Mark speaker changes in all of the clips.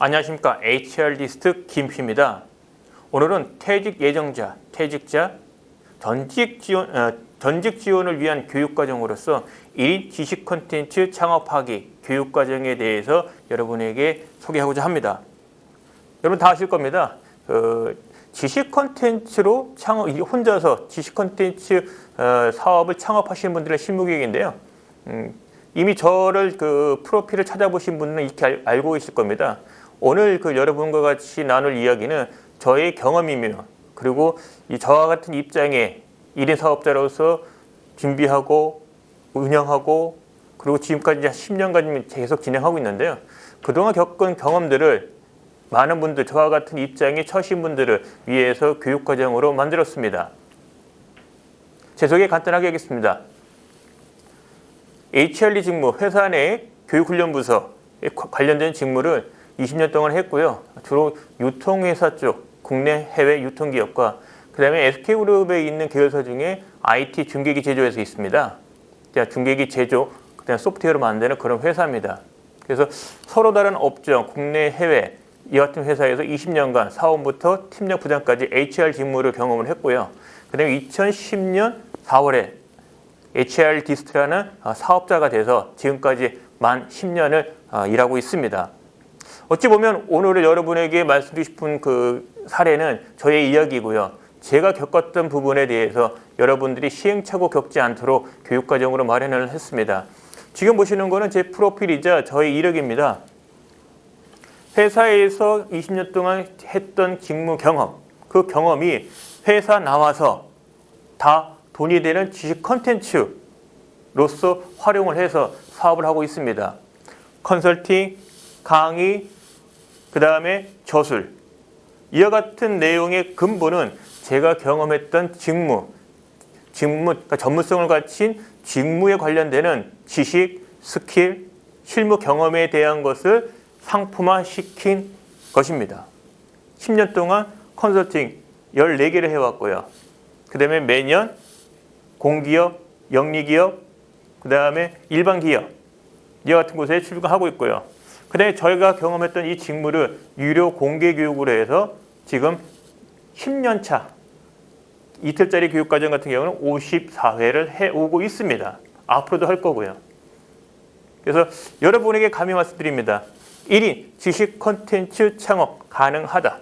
Speaker 1: 안녕하십니까. HR리스트 김P입니다. 오늘은 퇴직 예정자, 퇴직자, 전직 지원을 위한 교육과정으로서 1인 지식 콘텐츠 창업하기 교육과정에 대해서 여러분에게 소개하고자 합니다. 여러분 다 아실 겁니다. 지식 콘텐츠로 혼자서 지식 콘텐츠 사업을 창업하시는 분들의 실무계획인데요. 이미 저를 프로필을 찾아보신 분은 이렇게 알고 계실 겁니다. 오늘 여러분과 같이 나눌 이야기는 저의 경험이며, 그리고 저와 같은 입장의 1인 사업자로서 준비하고 운영하고, 그리고 지금까지 이제 10년간 계속 진행하고 있는데요. 그동안 겪은 경험들을 많은 분들, 저와 같은 입장의 처신 분들을 위해서 교육과정으로 만들었습니다. 제 소개 간단하게 하겠습니다. HR리 직무, 회사 내 교육훈련부서에 관련된 직무를 20년 동안 했고요. 주로 유통회사 쪽, 국내 해외 유통기업과 그 다음에 SK그룹에 있는 계열사 중에 IT 중계기 제조회사 있습니다. 중계기 제조, 그 다음에 소프트웨어로 만드는 그런 회사입니다. 그래서 서로 다른 업종, 국내 해외 이 같은 회사에서 20년간 사원부터 팀장 부장까지 HR 직무를 경험을 했고요. 그 다음에 2010년 4월에 HR디스트라는 사업자가 돼서 지금까지 만 10년을 일하고 있습니다. 어찌 보면 오늘 여러분에게 말씀드리고 싶은 사례는 저의 이야기고요. 제가 겪었던 부분에 대해서 여러분들이 시행착오 겪지 않도록 교육과정으로 마련을 했습니다. 지금 보시는 거는 제 프로필이자 저의 이력입니다. 회사에서 20년 동안 했던 직무 경험, 그 경험이 회사 나와서 다 돈이 되는 지식 콘텐츠로서 활용을 해서 사업을 하고 있습니다. 컨설팅, 강의, 그 다음에 저술. 이와 같은 내용의 근본은 제가 경험했던 그러니까 전문성을 갖춘 직무에 관련되는 지식, 스킬, 실무 경험에 대한 것을 상품화시킨 것입니다. 10년 동안 컨설팅 14개를 해왔고요. 그 다음에 매년 공기업, 영리기업, 그 다음에 일반 기업 이와 같은 곳에 출근하고 있고요. 그 다음에 저희가 경험했던 이 직무를 유료 공개 교육으로 해서 지금 10년 차 이틀짜리 교육과정 같은 경우는 54회를 해오고 있습니다. 앞으로도 할 거고요. 그래서 여러분에게 감히 말씀드립니다. 1인 지식 콘텐츠 창업 가능하다.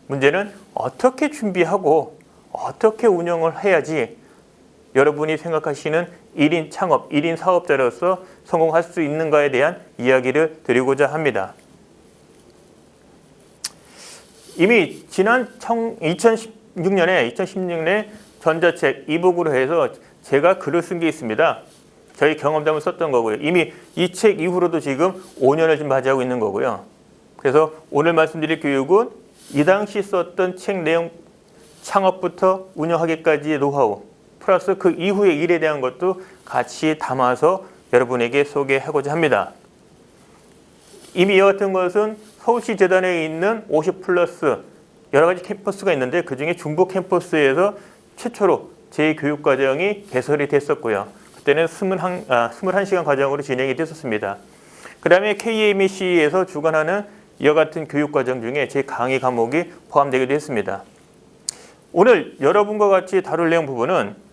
Speaker 1: 문제는 어떻게 준비하고 어떻게 운영을 해야지 여러분이 생각하시는 1인 창업, 1인 사업자로서 성공할 수 있는가에 대한 이야기를 드리고자 합니다. 이미 지난 2016년에 전자책 이북으로 해서 제가 글을 쓴 게 있습니다. 저희 경험담을 썼던 거고요. 이미 이 책 이후로도 지금 5년을 지금 맞이하고 있는 거고요. 그래서 오늘 말씀드릴 교육은 이 당시 썼던 책 내용, 창업부터 운영하기까지의 노하우, 플러스 그 이후의 일에 대한 것도 같이 담아서 여러분에게 소개하고자 합니다. 이미 이와 같은 것은 서울시 재단에 있는 50 플러스 여러 가지 캠퍼스가 있는데 그중에 중부 캠퍼스에서 최초로 제 교육과정이 개설이 됐었고요. 그때는 21시간 과정으로 진행이 됐었습니다. 그 다음에 KMEC에서 주관하는 이와 같은 교육과정 중에 제 강의 과목이 포함되기도 했습니다. 오늘 여러분과 같이 다룰 내용 부분은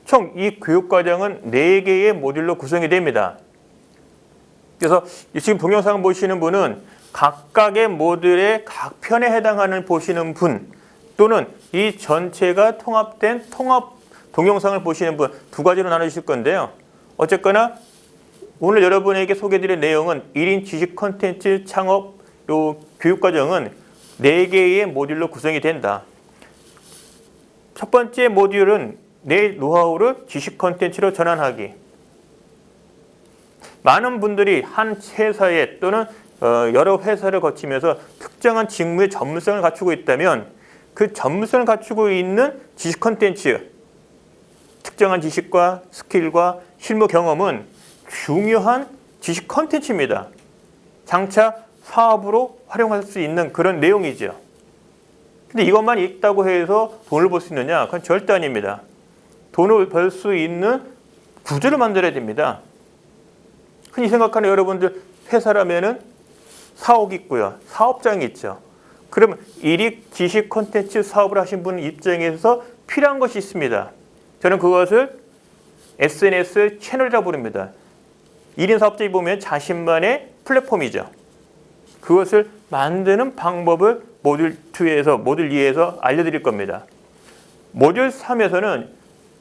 Speaker 1: 총 이 교육과정은 4개의 모듈로 구성이 됩니다. 그래서 지금 동영상 보시는 분은 각각의 모듈의 각 편에 해당하는 보시는 분, 또는 이 전체가 통합된 동영상을 보시는 분, 두 가지로 나눠주실 건데요. 어쨌거나 오늘 여러분에게 소개드릴 내용은 1인 지식 콘텐츠 창업 교육과정은 4개의 모듈로 구성이 된다. 첫 번째 모듈은 내 노하우를 지식 콘텐츠로 전환하기. 많은 분들이 한 회사에 또는 여러 회사를 거치면서 특정한 직무의 전문성을 갖추고 있다면 그 전문성을 갖추고 있는 지식 콘텐츠, 특정한 지식과 스킬과 실무 경험은 중요한 지식 콘텐츠입니다. 장차 사업으로 활용할 수 있는 그런 내용이죠. 근데 이것만 있다고 해서 돈을 벌 수 있느냐? 그건 절대 아닙니다. 돈을 벌 수 있는 구조를 만들어야 됩니다. 흔히 생각하는 여러분들 회사라면은 사옥이 있고요. 사업장이 있죠. 그러면 일익 지식 콘텐츠 사업을 하신 분 입장에서 필요한 것이 있습니다. 저는 그것을 SNS 채널이라고 부릅니다. 1인 사업자에 보면 자신만의 플랫폼이죠. 그것을 만드는 방법을 모듈 2에서 모듈 2에서 알려드릴 겁니다. 모듈 3에서는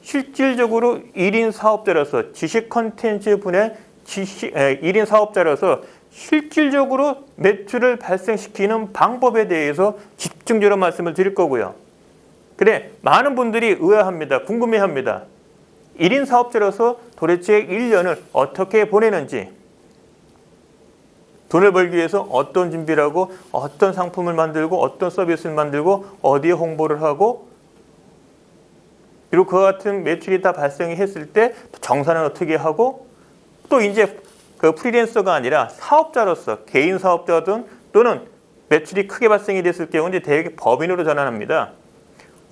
Speaker 1: 실질적으로 1인 사업자로서 지식 콘텐츠 분야의 1인 사업자로서 실질적으로 매출을 발생시키는 방법에 대해서 집중적으로 말씀을 드릴 거고요. 그래, 많은 분들이 의아합니다. 궁금해합니다. 1인 사업자로서 도대체 1년을 어떻게 보내는지, 돈을 벌기 위해서 어떤 준비를 하고 어떤 상품을 만들고 어떤 서비스를 만들고 어디에 홍보를 하고, 그리고 그와 같은 매출이 다 발생했을 때 정산은 어떻게 하고, 또 이제 그 프리랜서가 아니라 사업자로서 개인 사업자든 또는 매출이 크게 발생이 됐을 경우는 대개 법인으로 전환합니다.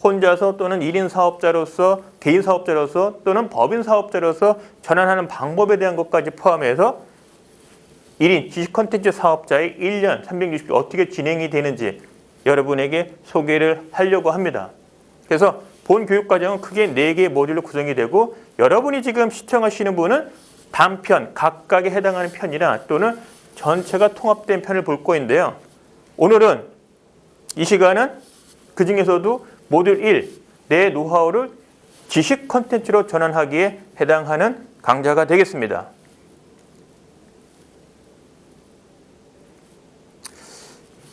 Speaker 1: 혼자서 또는 1인 사업자로서 개인 사업자로서 또는 법인 사업자로서 전환하는 방법에 대한 것까지 포함해서 1인 지식 콘텐츠 사업자의 1년 360일 어떻게 진행이 되는지 여러분에게 소개를 하려고 합니다. 그래서 본 교육과정은 크게 4개의 모듈로 구성이 되고, 여러분이 지금 시청하시는 분은 단편, 각각에 해당하는 편이나 또는 전체가 통합된 편을 볼 거인데요. 오늘은 이 시간은 그 중에서도 모듈 1, 내 노하우를 지식 콘텐츠로 전환하기에 해당하는 강좌가 되겠습니다.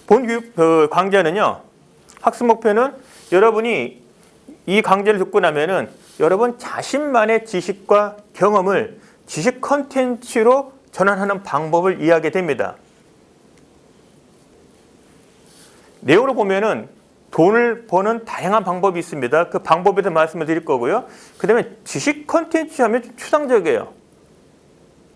Speaker 1: 본 교육 강좌는요, 학습 목표는 여러분이 이 강좌를 듣고 나면은 여러분 자신만의 지식과 경험을 지식 콘텐츠로 전환하는 방법을 이해하게 됩니다. 내용으로 보면은 돈을 버는 다양한 방법이 있습니다. 그 방법에 대해 말씀을 드릴 거고요. 그 다음에 지식 콘텐츠 하면 좀 추상적이에요.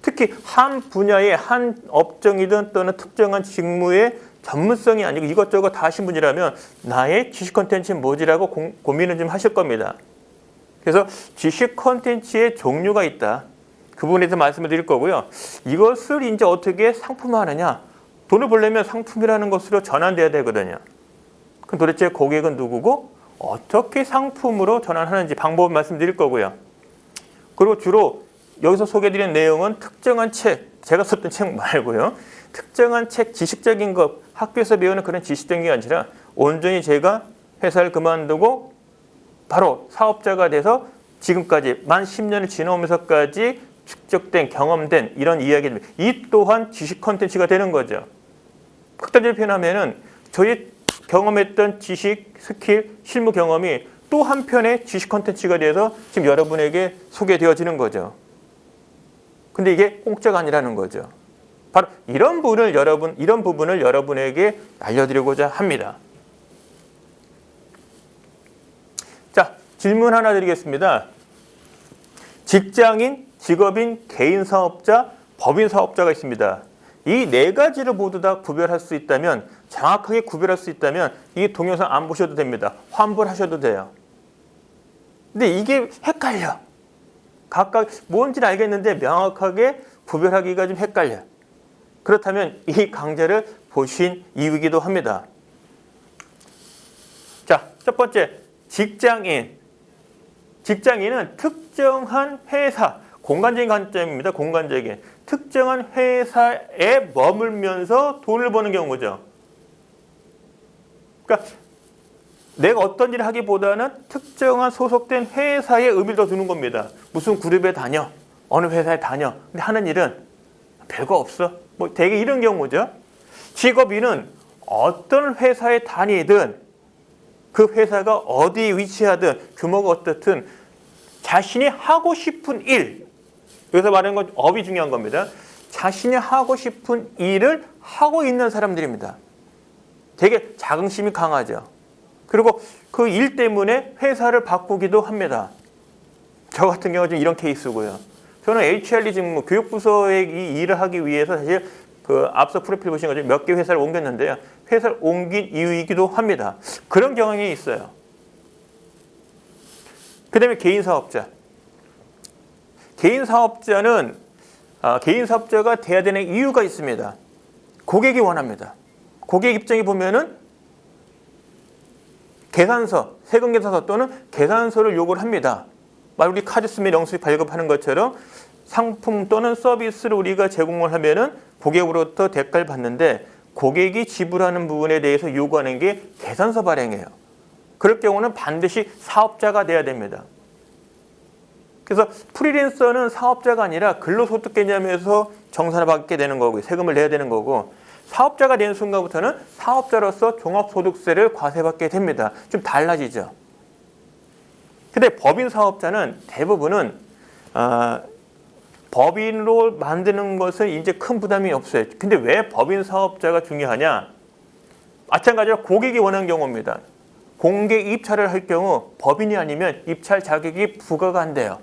Speaker 1: 특히 한 분야의 한 업종이든 또는 특정한 직무의 전문성이 아니고 이것저것 다 하신 분이라면 나의 지식 콘텐츠는 뭐지라고 고민을 좀 하실 겁니다. 그래서 지식 콘텐츠의 종류가 있다. 그 부분에 대해서 말씀을 드릴 거고요. 이것을 이제 어떻게 상품화하느냐. 돈을 벌려면 상품이라는 것으로 전환돼야 되거든요. 그럼 도대체 고객은 누구고 어떻게 상품으로 전환하는지 방법을 말씀드릴 거고요. 그리고 주로 여기서 소개해드리는 내용은 특정한 책, 제가 썼던 책 말고요. 특정한 책, 지식적인 것, 학교에서 배우는 그런 지식적인 게 아니라 온전히 제가 회사를 그만두고 바로 사업자가 돼서 지금까지 만 10년을 지나오면서까지 축적된, 경험된 이런 이야기입니다. 이 또한 지식 콘텐츠가 되는 거죠. 극단적으로 표현하면은 저희 경험했던 지식, 스킬, 실무 경험이 또 한편의 지식 콘텐츠가 돼서 지금 여러분에게 소개되어지는 거죠. 근데 이게 공짜가 아니라는 거죠. 바로 이런 부분을 여러분에게 알려드리고자 합니다. 자, 질문 하나 드리겠습니다. 직장인, 직업인, 개인 사업자, 법인 사업자가 있습니다. 이 4가지를 모두 다 구별할 수 있다면, 정확하게 구별할 수 있다면 이 동영상 안 보셔도 됩니다. 환불하셔도 돼요. 근데 이게 헷갈려. 각각 뭔지는 알겠는데 명확하게 구별하기가 좀 헷갈려. 그렇다면 이 강좌를 보신 이유이기도 합니다. 자, 첫 번째, 직장인. 직장인은 특정한 회사, 공간적인 관점입니다. 공간적인. 특정한 회사에 머물면서 돈을 버는 경우죠. 그러니까 내가 어떤 일을 하기보다는 특정한 소속된 회사에 의미를 더 두는 겁니다. 무슨 그룹에 다녀, 어느 회사에 다녀. 근데 하는 일은 별거 없어. 뭐 되게 이런 경우죠. 직업인은 어떤 회사에 다니든 그 회사가 어디에 위치하든 규모가 어떻든 자신이 하고 싶은 일, 여기서 말하는 건 업이 중요한 겁니다. 자신이 하고 싶은 일을 하고 있는 사람들입니다. 되게 자긍심이 강하죠. 그리고 그 일 때문에 회사를 바꾸기도 합니다. 저 같은 경우는 좀 이런 케이스고요. 저는 HRD 직무, 교육부서에 이 일을 하기 위해서 사실 그 앞서 프로필 보신 것처럼 몇 개 회사를 옮겼는데요. 회사를 옮긴 이유이기도 합니다. 그런 경향이 있어요. 그 다음에 개인 사업자. 개인 사업자는 개인 사업자가 돼야 되는 이유가 있습니다. 고객이 원합니다. 고객 입장에 보면은 계산서, 세금 계산서 또는 계산서를 요구를 합니다. 우리 카드 쓰면 영수증 발급하는 것처럼 상품 또는 서비스를 우리가 제공을 하면은 고객으로부터 대가를 받는데 고객이 지불하는 부분에 대해서 요구하는 게 계산서 발행이에요. 그럴 경우는 반드시 사업자가 돼야 됩니다. 그래서 프리랜서는 사업자가 아니라 근로소득 개념에서 정산을 받게 되는 거고 세금을 내야 되는 거고 사업자가 되는 순간부터는 사업자로서 종합소득세를 과세받게 됩니다. 좀 달라지죠. 근데 법인 사업자는 대부분은 법인으로 만드는 것은 이제 큰 부담이 없어요. 근데 왜 법인 사업자가 중요하냐? 마찬가지로 고객이 원하는 경우입니다. 공개 입찰을 할 경우 법인이 아니면 입찰 자격이 부과가 안 돼요.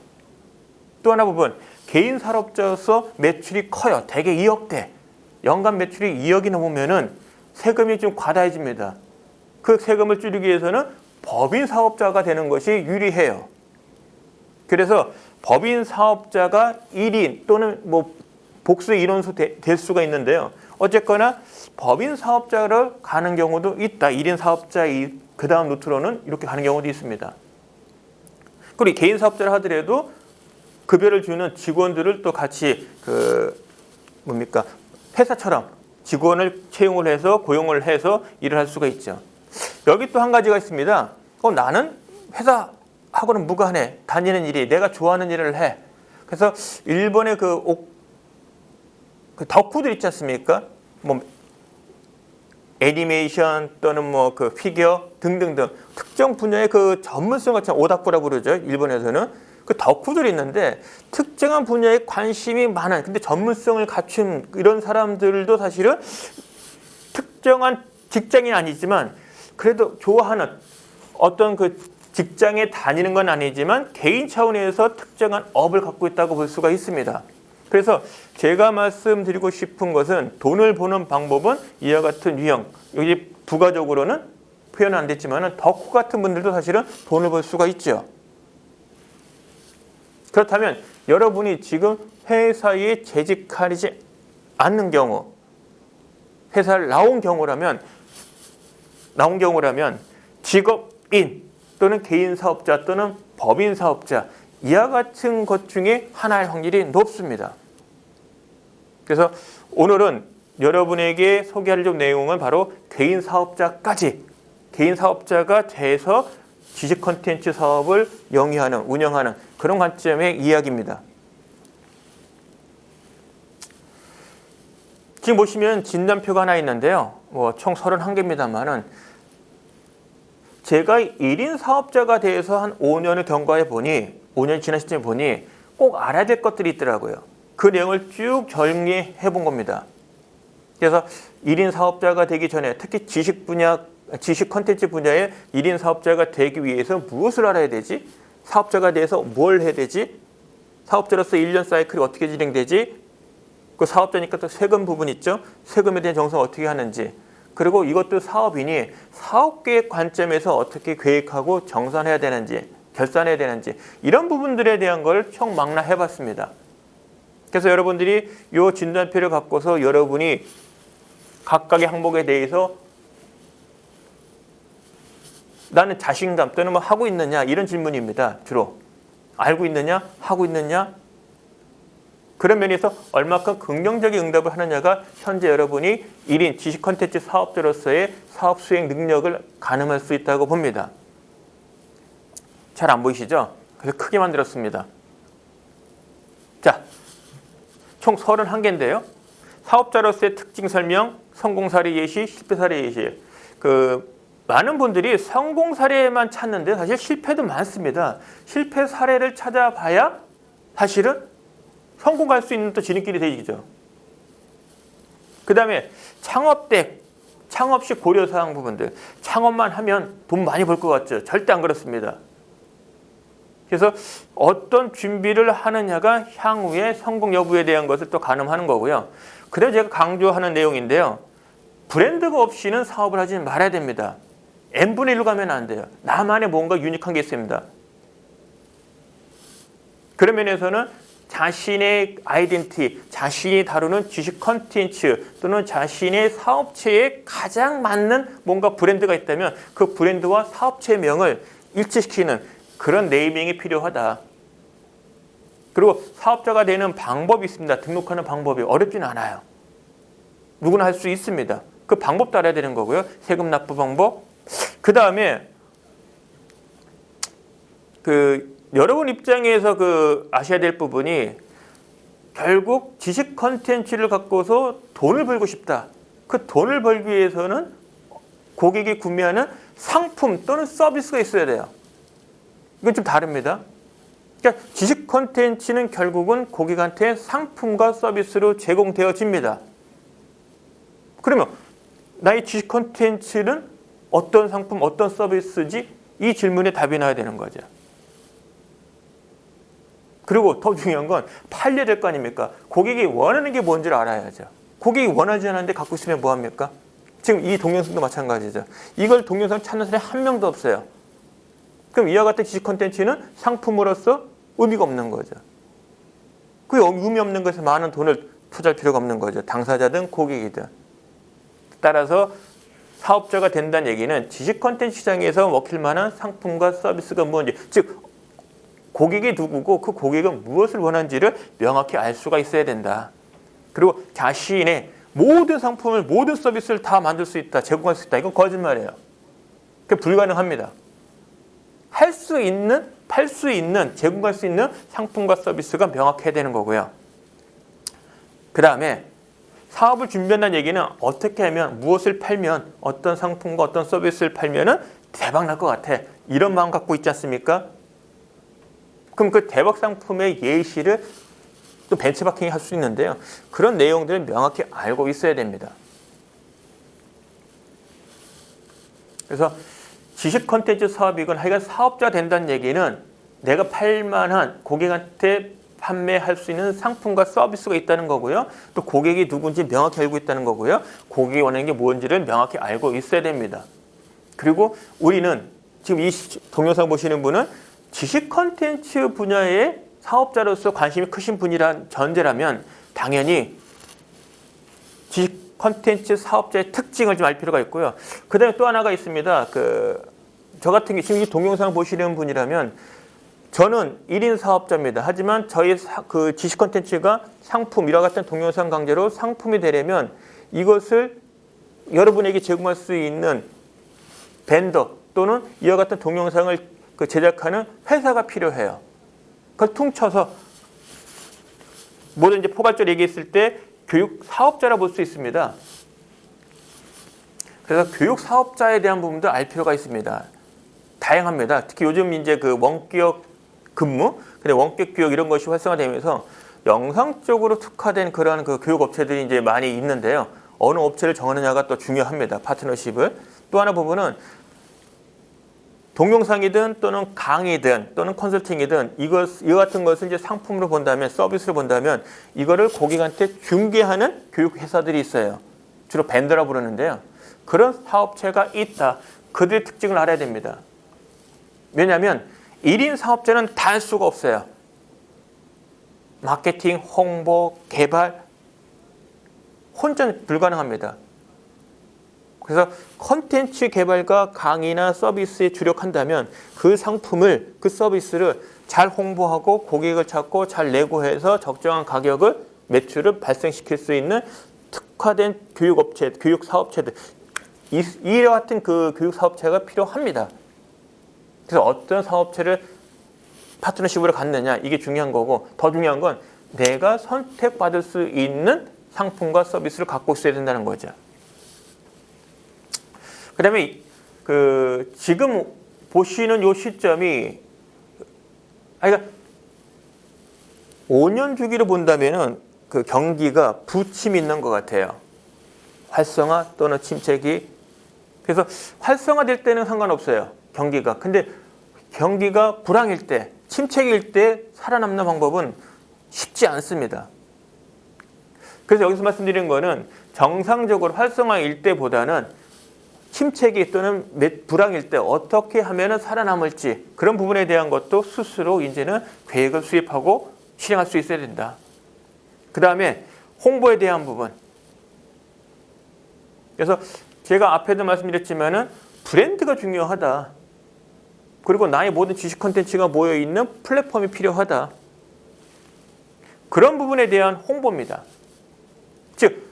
Speaker 1: 또 하나 부분, 개인 사업자로서 매출이 커요. 대개 2억대. 연간 매출이 2억이 넘으면은 세금이 좀 과다해집니다. 그 세금을 줄이기 위해서는 법인 사업자가 되는 것이 유리해요. 그래서 법인 사업자가 1인 또는 복수의 인원수 될 수가 있는데요. 어쨌거나 법인 사업자를 가는 경우도 있다. 1인 사업자 그 다음 루트로는 이렇게 가는 경우도 있습니다. 그리고 개인 사업자를 하더라도 급여를 주는 직원들을 또 같이 회사처럼 직원을 채용을 해서 고용을 해서 일을 할 수가 있죠. 여기 또 한 가지가 있습니다. 나는 회사하고는 무관해. 다니는 일이 내가 좋아하는 일을 해. 그래서 일본의 그 덕후들 있지 않습니까? 애니메이션 또는 그 피규어 등등등 특정 분야의 그 전문성 같은 오다쿠라고 부르죠. 일본에서는. 그 덕후들이 있는데 특정한 분야에 관심이 많은 근데 전문성을 갖춘 이런 사람들도 사실은 특정한 직장이 아니지만 그래도 좋아하는 어떤 그 직장에 다니는 건 아니지만 개인 차원에서 특정한 업을 갖고 있다고 볼 수가 있습니다. 그래서 제가 말씀드리고 싶은 것은 돈을 버는 방법은 이와 같은 유형. 여기 부가적으로는 표현은 안 됐지만 덕후 같은 분들도 사실은 돈을 벌 수가 있죠. 그렇다면 여러분이 지금 회사에 재직하지 않는 경우, 회사를 나온 경우라면 직업인 또는 개인 사업자 또는 법인 사업자 이와 같은 것 중에 하나일 확률이 높습니다. 그래서 오늘은 여러분에게 소개할 내용은 바로 개인 사업자가 돼서 지식 콘텐츠 사업을 영위하는, 운영하는 그런 관점의 이야기입니다. 지금 보시면 진단표가 하나 있는데요. 총 31개입니다만은 제가 1인 사업자가 돼서 한 5년을 경과해 보니 5년이 지난 시점에 보니 꼭 알아야 될 것들이 있더라고요. 그 내용을 쭉 정리해 본 겁니다. 그래서 1인 사업자가 되기 전에 특히 지식 콘텐츠 분야의 1인 사업자가 되기 위해서 무엇을 알아야 되지? 사업자가 돼서 뭘 해야 되지? 사업자로서 1년 사이클이 어떻게 진행되지? 그 사업자니까 또 세금 부분 있죠? 세금에 대한 정성을 어떻게 하는지. 그리고 이것도 사업인이 사업계획 관점에서 어떻게 계획하고 정산해야 되는지, 결산해야 되는지 이런 부분들에 대한 걸 총망라해 봤습니다. 그래서 여러분들이 이 진단표를 갖고서 여러분이 각각의 항목에 대해서 나는 자신감 또는 하고 있느냐 이런 질문입니다. 주로 알고 있느냐 하고 있느냐 그런 면에서 얼마큼 긍정적인 응답을 하느냐가 현재 여러분이 1인 지식 콘텐츠 사업자로서의 사업 수행 능력을 가늠할 수 있다고 봅니다. 잘 안 보이시죠? 그래서 크게 만들었습니다. 자, 총 31개인데요. 사업자로서의 특징 설명, 성공 사례 예시, 실패 사례 예시. 많은 분들이 성공 사례만 찾는데 사실 실패도 많습니다. 실패 사례를 찾아봐야 사실은 성공할 수 있는 또 지름길이 되죠. 그 다음에 창업 시 고려사항 부분들. 창업만 하면 돈 많이 벌 것 같죠? 절대 안 그렇습니다. 그래서 어떤 준비를 하느냐가 향후의 성공 여부에 대한 것을 또 가늠하는 거고요. 그래서 제가 강조하는 내용인데요. 브랜드가 없이는 사업을 하지 말아야 됩니다. n분의 1로 가면 안 돼요. 나만의 뭔가 유니크한 게 있습니다. 그런 면에서는 자신의 아이덴티티, 자신이 다루는 주식 컨텐츠 또는 자신의 사업체에 가장 맞는 뭔가 브랜드가 있다면 그 브랜드와 사업체명을 일치시키는 그런 네이밍이 필요하다. 그리고 사업자가 되는 방법이 있습니다. 등록하는 방법이 어렵지는 않아요. 누구나 할 수 있습니다. 그 방법도 알아야 되는 거고요. 세금 납부 방법. 그 다음에 여러분 입장에서 아셔야 될 부분이 결국 지식 컨텐츠를 갖고서 돈을 벌고 싶다. 그 돈을 벌기 위해서는 고객이 구매하는 상품 또는 서비스가 있어야 돼요. 이건 좀 다릅니다. 그러니까 지식 컨텐츠는 결국은 고객한테 상품과 서비스로 제공되어집니다. 그러면 나의 지식 컨텐츠는 어떤 상품, 어떤 서비스지? 이 질문에 답이 나야 되는 거죠. 그리고 더 중요한 건 팔려야 될 거 아닙니까? 고객이 원하는 게 뭔지를 알아야죠. 고객이 원하지 않는데 갖고 있으면 뭐합니까? 지금 이 동영상도 마찬가지죠. 이걸 동영상 찾는 사람이 한 명도 없어요. 그럼 이와 같은 지식 콘텐츠는 상품으로서 의미가 없는 거죠. 그 의미 없는 것에 많은 돈을 투자할 필요가 없는 거죠. 당사자든 고객이든. 따라서 사업자가 된다는 얘기는 지식 콘텐츠 시장에서 먹힐 만한 상품과 서비스가 뭔지, 즉 고객이 누구고 그 고객은 무엇을 원하는지를 명확히 알 수가 있어야 된다. 그리고 자신의 모든 상품을, 모든 서비스를 다 만들 수 있다, 제공할 수 있다. 이건 거짓말이에요. 그게 불가능합니다. 할 수 있는, 팔 수 있는, 제공할 수 있는 상품과 서비스가 명확해야 되는 거고요. 그 다음에 사업을 준비한다는 얘기는 어떻게 하면, 무엇을 팔면, 어떤 상품과 어떤 서비스를 팔면은 대박 날 것 같아. 이런 마음 갖고 있지 않습니까? 그럼 그 대박 상품의 예시를 또 벤치마킹 할 수 있는데요. 그런 내용들을 명확히 알고 있어야 됩니다. 그래서 지식 콘텐츠 사업이건 하여간 사업자 된다는 얘기는 내가 팔만한, 고객한테 판매할 수 있는 상품과 서비스가 있다는 거고요. 또 고객이 누군지 명확히 알고 있다는 거고요. 고객이 원하는 게 뭔지를 명확히 알고 있어야 됩니다. 그리고 우리는 지금 이 동영상 보시는 분은 지식 콘텐츠 분야의 사업자로서 관심이 크신 분이란 전제라면 당연히 지식 콘텐츠 사업자의 특징을 좀 알 필요가 있고요. 그 다음에 또 하나가 있습니다. 저 같은 게 지금 이 동영상 보시는 분이라면 저는 1인 사업자입니다. 하지만 저희 지식 콘텐츠가 상품, 이와 같은 동영상 강좌로 상품이 되려면 이것을 여러분에게 제공할 수 있는 벤더 또는 이와 같은 동영상을 제작하는 회사가 필요해요. 그걸 퉁쳐서 뭐든지 포괄적으로 얘기했을 때 교육 사업자라 볼 수 있습니다. 그래서 교육 사업자에 대한 부분도 알 필요가 있습니다. 다양합니다. 특히 요즘 이제 원격 근무, 근데 원격 교육 이런 것이 활성화되면서 영상적으로 특화된 그런 교육 업체들이 이제 많이 있는데요. 어느 업체를 정하느냐가 또 중요합니다. 파트너십을. 또 하나 부분은 동영상이든 또는 강의든 또는 컨설팅이든 이와 같은 것을 이제 상품으로 본다면, 서비스로 본다면 이거를 고객한테 중개하는 교육 회사들이 있어요. 주로 벤더라 부르는데요. 그런 사업체가 있다. 그들의 특징을 알아야 됩니다. 왜냐하면 1인 사업자는 다 할 수가 없어요. 마케팅, 홍보, 개발 혼자는 불가능합니다. 그래서 콘텐츠 개발과 강의나 서비스에 주력한다면 그 상품을, 그 서비스를 잘 홍보하고 고객을 찾고 잘 내고해서 적정한 가격을, 매출을 발생시킬 수 있는 특화된 교육업체, 교육사업체들, 이와 같은 교육 사업체가 필요합니다. 그래서 어떤 사업체를 파트너십으로 갖느냐, 이게 중요한 거고, 더 중요한 건 내가 선택받을 수 있는 상품과 서비스를 갖고 있어야 된다는 거죠. 그 다음에 지금 보시는 이 시점이, 그러니까 5년 주기로 본다면은 경기가 부침이 있는 것 같아요. 활성화 또는 침체기. 그래서 활성화될 때는 상관없어요. 경기가. 근데 경기가 불황일 때, 침체기일 때 살아남는 방법은 쉽지 않습니다. 그래서 여기서 말씀드리는 거는 정상적으로 활성화일 때보다는 침체기 또는 불황일 때 어떻게 하면 살아남을지, 그런 부분에 대한 것도 스스로 이제는 계획을 수립하고 실행할 수 있어야 된다. 그 다음에 홍보에 대한 부분. 그래서 제가 앞에도 말씀드렸지만은 브랜드가 중요하다. 그리고 나의 모든 지식 콘텐츠가 모여있는 플랫폼이 필요하다. 그런 부분에 대한 홍보입니다. 즉,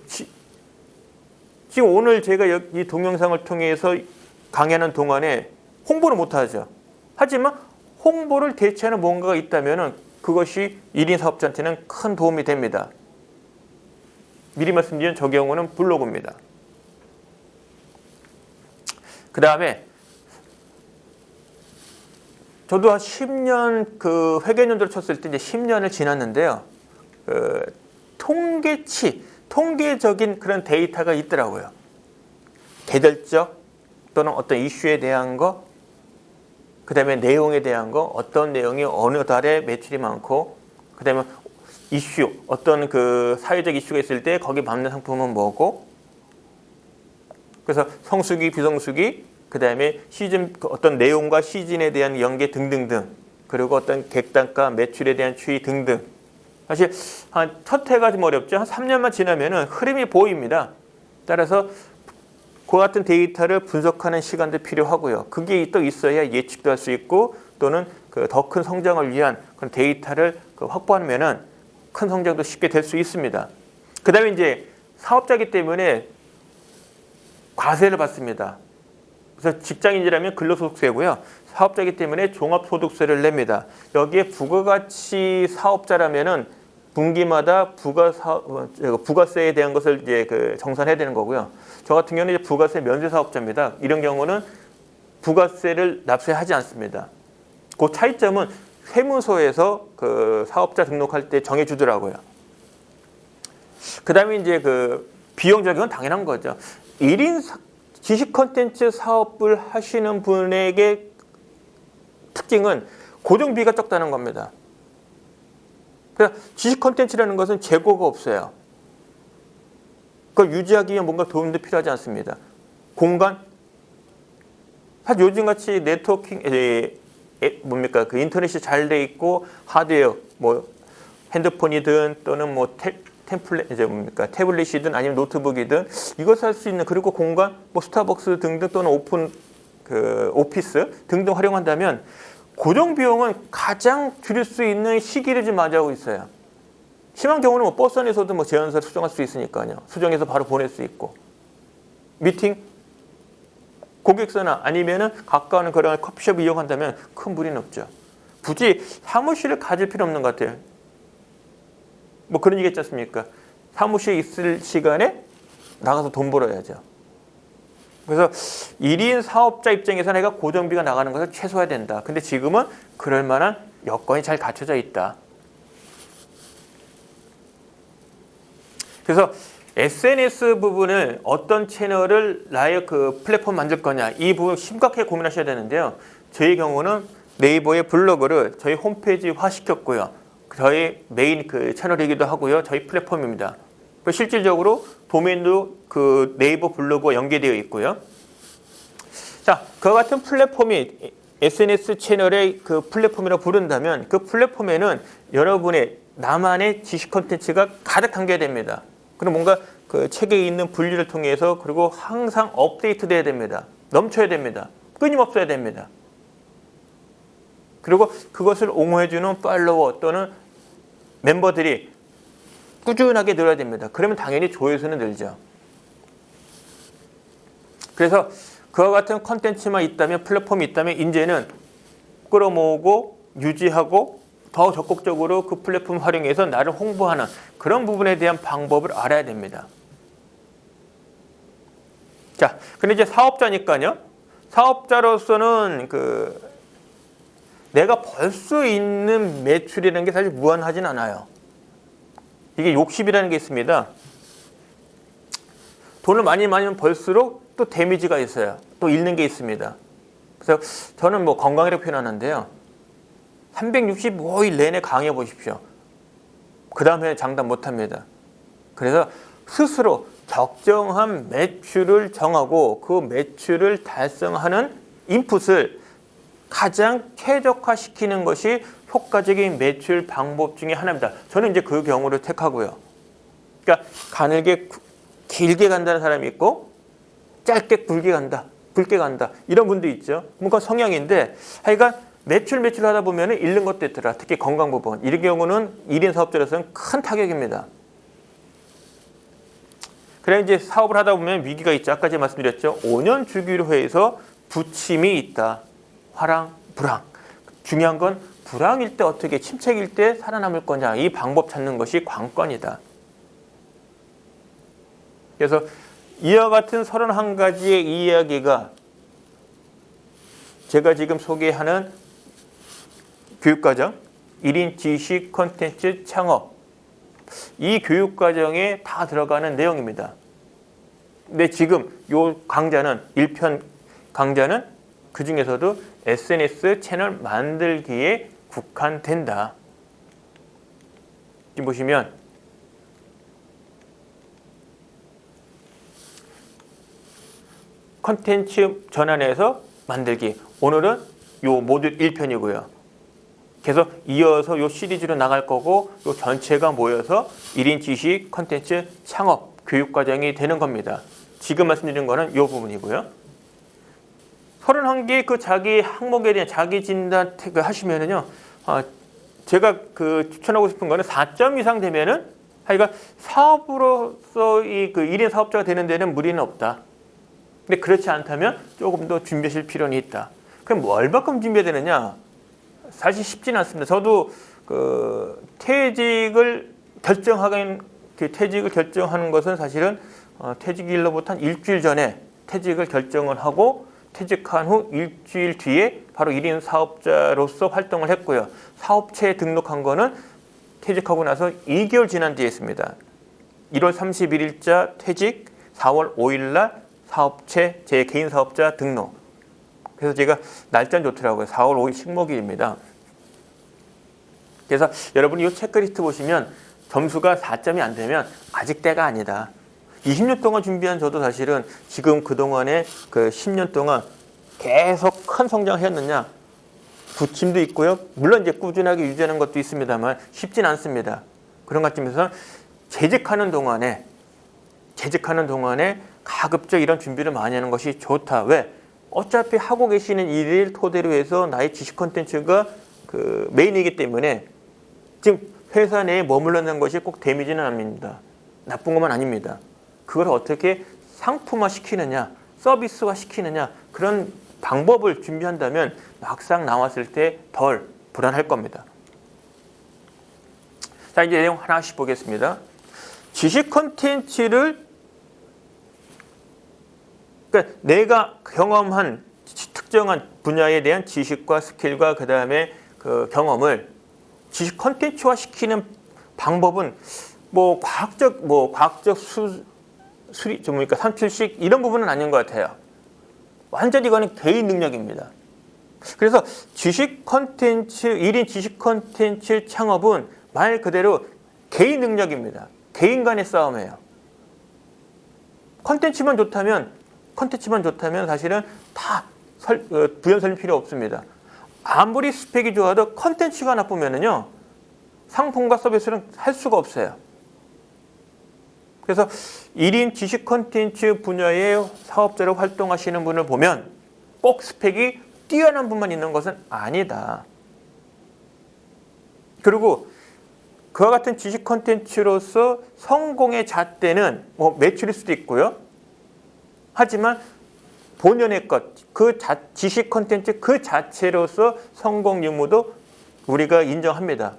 Speaker 1: 지금 오늘 제가 이 동영상을 통해서 강의하는 동안에 홍보를 못하죠. 하지만 홍보를 대체하는 뭔가가 있다면 그것이 1인 사업자한테는 큰 도움이 됩니다. 미리 말씀드린 저 경우는 블로그입니다. 그 다음에 저도 한 10년 그 회계연도를 쳤을 때 이제 10년을 지났는데요. 통계적인 그런 데이터가 있더라고요. 계절적 또는 어떤 이슈에 대한 거, 그 다음에 내용에 대한 거, 어떤 내용이 어느 달에 매출이 많고, 그 다음에 이슈, 어떤 그 사회적 이슈가 있을 때 거기 맞는 상품은 뭐고, 그래서 성수기, 비성수기, 그 다음에 시즌, 어떤 내용과 시즌에 대한 연계 등등등, 그리고 어떤 객단가, 매출에 대한 추이 등등. 사실 한 첫 해가 좀 어렵죠. 한 3년만 지나면은 흐름이 보입니다. 따라서 그 같은 데이터를 분석하는 시간도 필요하고요. 그게 또 있어야 예측도 할 수 있고 또는 그 더 큰 성장을 위한 그런 데이터를 확보하면은 큰 성장도 쉽게 될 수 있습니다. 그 다음에 이제 사업자이기 때문에 과세를 받습니다. 그래서 직장인이라면 근로소득세고요. 사업자이기 때문에 종합소득세를 냅니다. 여기에 부가가치 사업자라면은 분기마다 부가세에 대한 것을 이제 정산해야 되는 거고요. 저 같은 경우는 이제 부가세 면세 사업자입니다. 이런 경우는 부가세를 납세하지 않습니다. 그 차이점은 세무서에서 그 사업자 등록할 때 정해주더라고요. 그 다음에 이제 그 비용 적용은 당연한 거죠. 1인 지식 콘텐츠 사업을 하시는 분에게 특징은 고정비가 적다는 겁니다. 그러니까 지식 콘텐츠라는 것은 재고가 없어요. 그걸 유지하기 위해 뭔가 도움도 필요하지 않습니다. 공간, 사실 요즘같이 네트워킹, 그 인터넷이 잘 돼 있고 하드웨어, 뭐 핸드폰이든 또는 뭐 태블릿이든 아니면 노트북이든 이것을 할 수 있는, 그리고 공간, 뭐 스타벅스 등등 또는 오픈 오피스 등등 활용한다면 고정 비용은 가장 줄일 수 있는 시기를 지금 맞이하고 있어요. 심한 경우는 뭐 버스 안에서도 뭐 제안서를 수정할 수 있으니까요. 수정해서 바로 보낼 수 있고, 미팅, 고객사나 아니면은 가까운 그런 커피숍을 이용한다면 큰 무리는 없죠. 굳이 사무실을 가질 필요 없는 것 같아요. 뭐 그런 얘기 있지 않습니까? 사무실에 있을 시간에 나가서 돈 벌어야죠. 그래서 1인 사업자 입장에서 내가 고정비가 나가는 것을 최소화해야 된다. 근데 지금은 그럴 만한 여건이 잘 갖춰져 있다. 그래서 SNS 부분을 어떤 채널을 나의 그 플랫폼 만들 거냐, 이 부분 심각하게 고민하셔야 되는데요. 저희 경우는 네이버의 블로그를 저희 홈페이지화 시켰고요. 저희 메인 그 채널이기도 하고요. 저희 플랫폼입니다. 실질적으로 도메인도 그 네이버 블로그와 연계되어 있고요. 자, 그와 같은 플랫폼이 SNS 채널의 그 플랫폼이라고 부른다면 그 플랫폼에는 여러분의 나만의 지식 콘텐츠가 가득 담겨야 됩니다. 그럼 뭔가 그 책에 있는 분류를 통해서, 그리고 항상 업데이트돼야 됩니다. 넘쳐야 됩니다. 끊임없어야 됩니다. 그리고 그것을 옹호해주는 팔로워 또는 멤버들이 꾸준하게 늘어야 됩니다. 그러면 당연히 조회수는 늘죠. 그래서 그와 같은 컨텐츠만 있다면, 플랫폼이 있다면 이제는 끌어모으고 유지하고 더 적극적으로 그 플랫폼 활용해서 나를 홍보하는 그런 부분에 대한 방법을 알아야 됩니다. 자, 근데 이제 사업자니까요. 사업자로서는 내가 벌 수 있는 매출이라는 게 사실 무한하진 않아요. 이게 욕심이라는 게 있습니다. 돈을 많이 벌수록 또 데미지가 있어요. 또 잃는 게 있습니다. 그래서 저는 뭐 건강이라고 표현하는데요. 365일 내내 강의해 보십시오. 그 다음에 장담 못합니다. 그래서 스스로 적정한 매출을 정하고 그 매출을 달성하는 인풋을 가장 최적화시키는 것이 효과적인 매출 방법 중에 하나입니다. 저는 이제 그 경우를 택하고요. 그러니까 가늘게 길게 간다는 사람이 있고 짧게 굵게 간다 이런 분도 있죠. 뭔가 성향인데 하여간 매출 하다 보면 잃는 것도 있더라. 특히 건강 부분 이런 경우는 1인 사업자로서는 큰 타격입니다. 그래 이제 사업을 하다 보면 위기가 있죠. 아까 제가 말씀드렸죠. 5년 주기로 해서 부침이 있다. 화랑, 불황. 중요한 건 불황일 때 어떻게 침체일 때 살아남을 거냐. 이 방법 찾는 것이 관건이다. 그래서 이와 같은 31가지의 이야기가 제가 지금 소개하는 교육과정 1인 지식 콘텐츠 창업 이 교육과정에 다 들어가는 내용입니다. 근데 지금 이 강좌는 1편 강좌는 그 중에서도 SNS 채널 만들기에 국한된다. 지금 보시면 콘텐츠 전환해서 만들기. 오늘은 요 모듈 1편이고요. 그래서 이어서 요 시리즈로 나갈 거고 요 전체가 모여서 1인 지식 콘텐츠 창업 교육과정이 되는 겁니다. 지금 말씀드린 거는 요 부분이고요. 31개 그 자기 항목에 대한 자기 진단 태그 하시면은요. 제가 추천하고 싶은 거는 4점 이상 되면은 하여간 사업으로서 이 1인 사업자가 되는 데는 무리는 없다. 근데 그렇지 않다면 조금 더 준비하실 필요는 있다. 그럼 얼마큼 준비해야 되느냐? 사실 쉽지는 않습니다. 저도 퇴직을 결정하는 것은 사실은 퇴직일로부터 한 일주일 전에 퇴직을 결정을 하고 퇴직한 후 일주일 뒤에 바로 1인 사업자로서 활동을 했고요. 사업체에 등록한 거는 퇴직하고 나서 2개월 지난 뒤에 했습니다. 1월 31일자 퇴직, 4월 5일날 사업체, 제 개인 사업자 등록. 그래서 제가 날짜는 좋더라고요. 4월 5일 식목일입니다. 그래서 여러분이 이 체크리스트 보시면 점수가 4점이 안 되면 아직 때가 아니다. 20년 동안 준비한 저도 사실은 지금 그동안에 10년 동안 계속 큰 성장을 했느냐? 부침도 있고요. 물론 이제 꾸준하게 유지하는 것도 있습니다만 쉽진 않습니다. 그런 것쯤에서 재직하는 동안에 가급적 이런 준비를 많이 하는 것이 좋다. 왜? 어차피 하고 계시는 일을 토대로 해서 나의 지식 콘텐츠가 메인이기 때문에 지금 회사 내에 머물러는 것이 꼭 데미지는 아닙니다. 나쁜 것만 아닙니다. 그걸 어떻게 상품화 시키느냐, 서비스화 시키느냐 그런 방법을 준비한다면 막상 나왔을 때 덜 불안할 겁니다. 자, 이제 내용 하나씩 보겠습니다. 지식 콘텐츠를 그러니까 내가 경험한 특정한 분야에 대한 지식과 스킬과 그 다음에 경험을 지식 콘텐츠화 시키는 방법은 과학적 산출식 이런 부분은 아닌 것 같아요. 완전히 이거는 개인 능력입니다. 그래서 지식 콘텐츠 1인 지식 콘텐츠 창업은 말 그대로 개인 능력입니다. 개인 간의 싸움이에요. 콘텐츠만 좋다면 사실은 다 부연 설명 필요 없습니다. 아무리 스펙이 좋아도 콘텐츠가 나쁘면은요 상품과 서비스는 할 수가 없어요. 그래서 1인 지식 콘텐츠 분야의 사업자로 활동하시는 분을 보면 꼭 스펙이 뛰어난 분만 있는 것은 아니다. 그리고 그와 같은 지식 콘텐츠로서 성공의 잣대는 매출일 수도 있고요. 하지만 본연의 것, 지식 콘텐츠 그 자체로서 성공 유무도 우리가 인정합니다.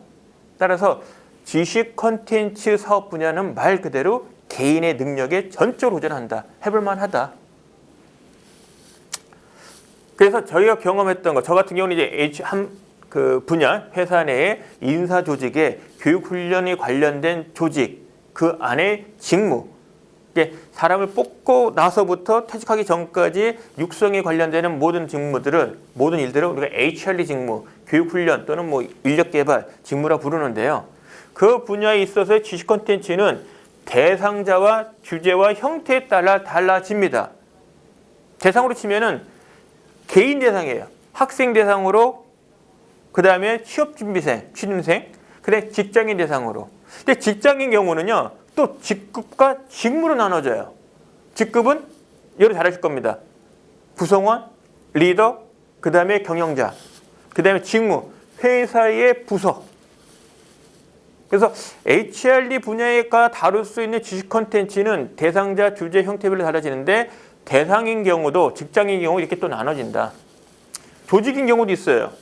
Speaker 1: 따라서 지식 콘텐츠 사업 분야는 말 그대로 개인의 능력에 전적으로 도전한다. 해볼만 하다. 그래서 저희가 경험했던 것, 저 같은 경우는 이제 분야, 회사 내에 인사 조직에 교육훈련이 관련된 조직, 그 안에 직무, 사람을 뽑고 나서부터 퇴직하기 전까지 육성에 관련되는 모든 일들을 우리가 HRD 직무, 교육훈련 또는 인력개발 직무라 부르는데요. 그 분야에 있어서의 지식 콘텐츠는 대상자와 주제와 형태에 따라 달라집니다. 대상으로 치면은 개인 대상이에요. 학생 대상으로 그 다음에 취업준비생, 취준생, 그 다음에 직장인 대상으로. 근데 직장인 경우는요, 또 직급과 직무로 나눠져요. 직급은 여러 잘 아실 겁니다. 구성원, 리더, 그 다음에 경영자, 그 다음에 직무, 회사의 부서. 그래서 HRD 분야가 다룰 수 있는 지식 콘텐츠는 대상자, 주제, 형태별로 달라지는데 대상인 경우도 직장인 경우 이렇게 또 나눠진다. 조직인 경우도 있어요.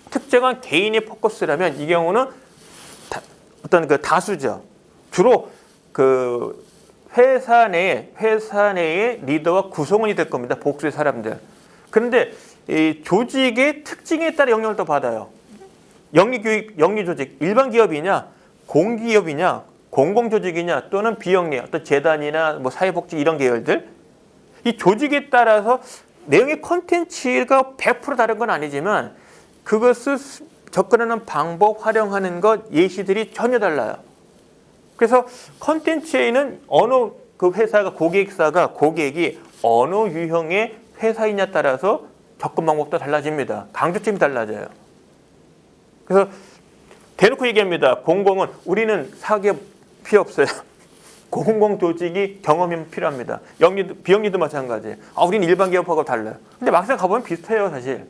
Speaker 1: 특정한 개인의 포커스라면 이 경우는 어떤 그 다수죠. 주로 그 회사 내의 리더와 구성원이 될 겁니다. 복수의 사람들. 그런데 이 조직의 특징에 따라 영향을 또 받아요. 영리교육, 영리조직, 일반 기업이냐, 공기업이냐, 공공조직이냐, 또는 비영리, 어떤 재단이나 뭐 사회복지 이런 계열들. 이 조직에 따라서 내용의 콘텐츠가 100% 다른 건 아니지만 그것을 접근하는 방법, 활용하는 것, 예시들이 전혀 달라요. 그래서 콘텐츠에는 어느 그 회사가 고객이 어느 유형의 회사이냐에 따라서 접근 방법도 달라집니다. 강조점이 달라져요. 그래서 대놓고 얘기합니다. 공공은 우리는 사기업 필요 없어요. 공공 조직이 경험이 필요합니다. 비영리도 마찬가지예요. 우리는 일반 기업하고 달라요. 근데 막상 가보면 비슷해요, 사실.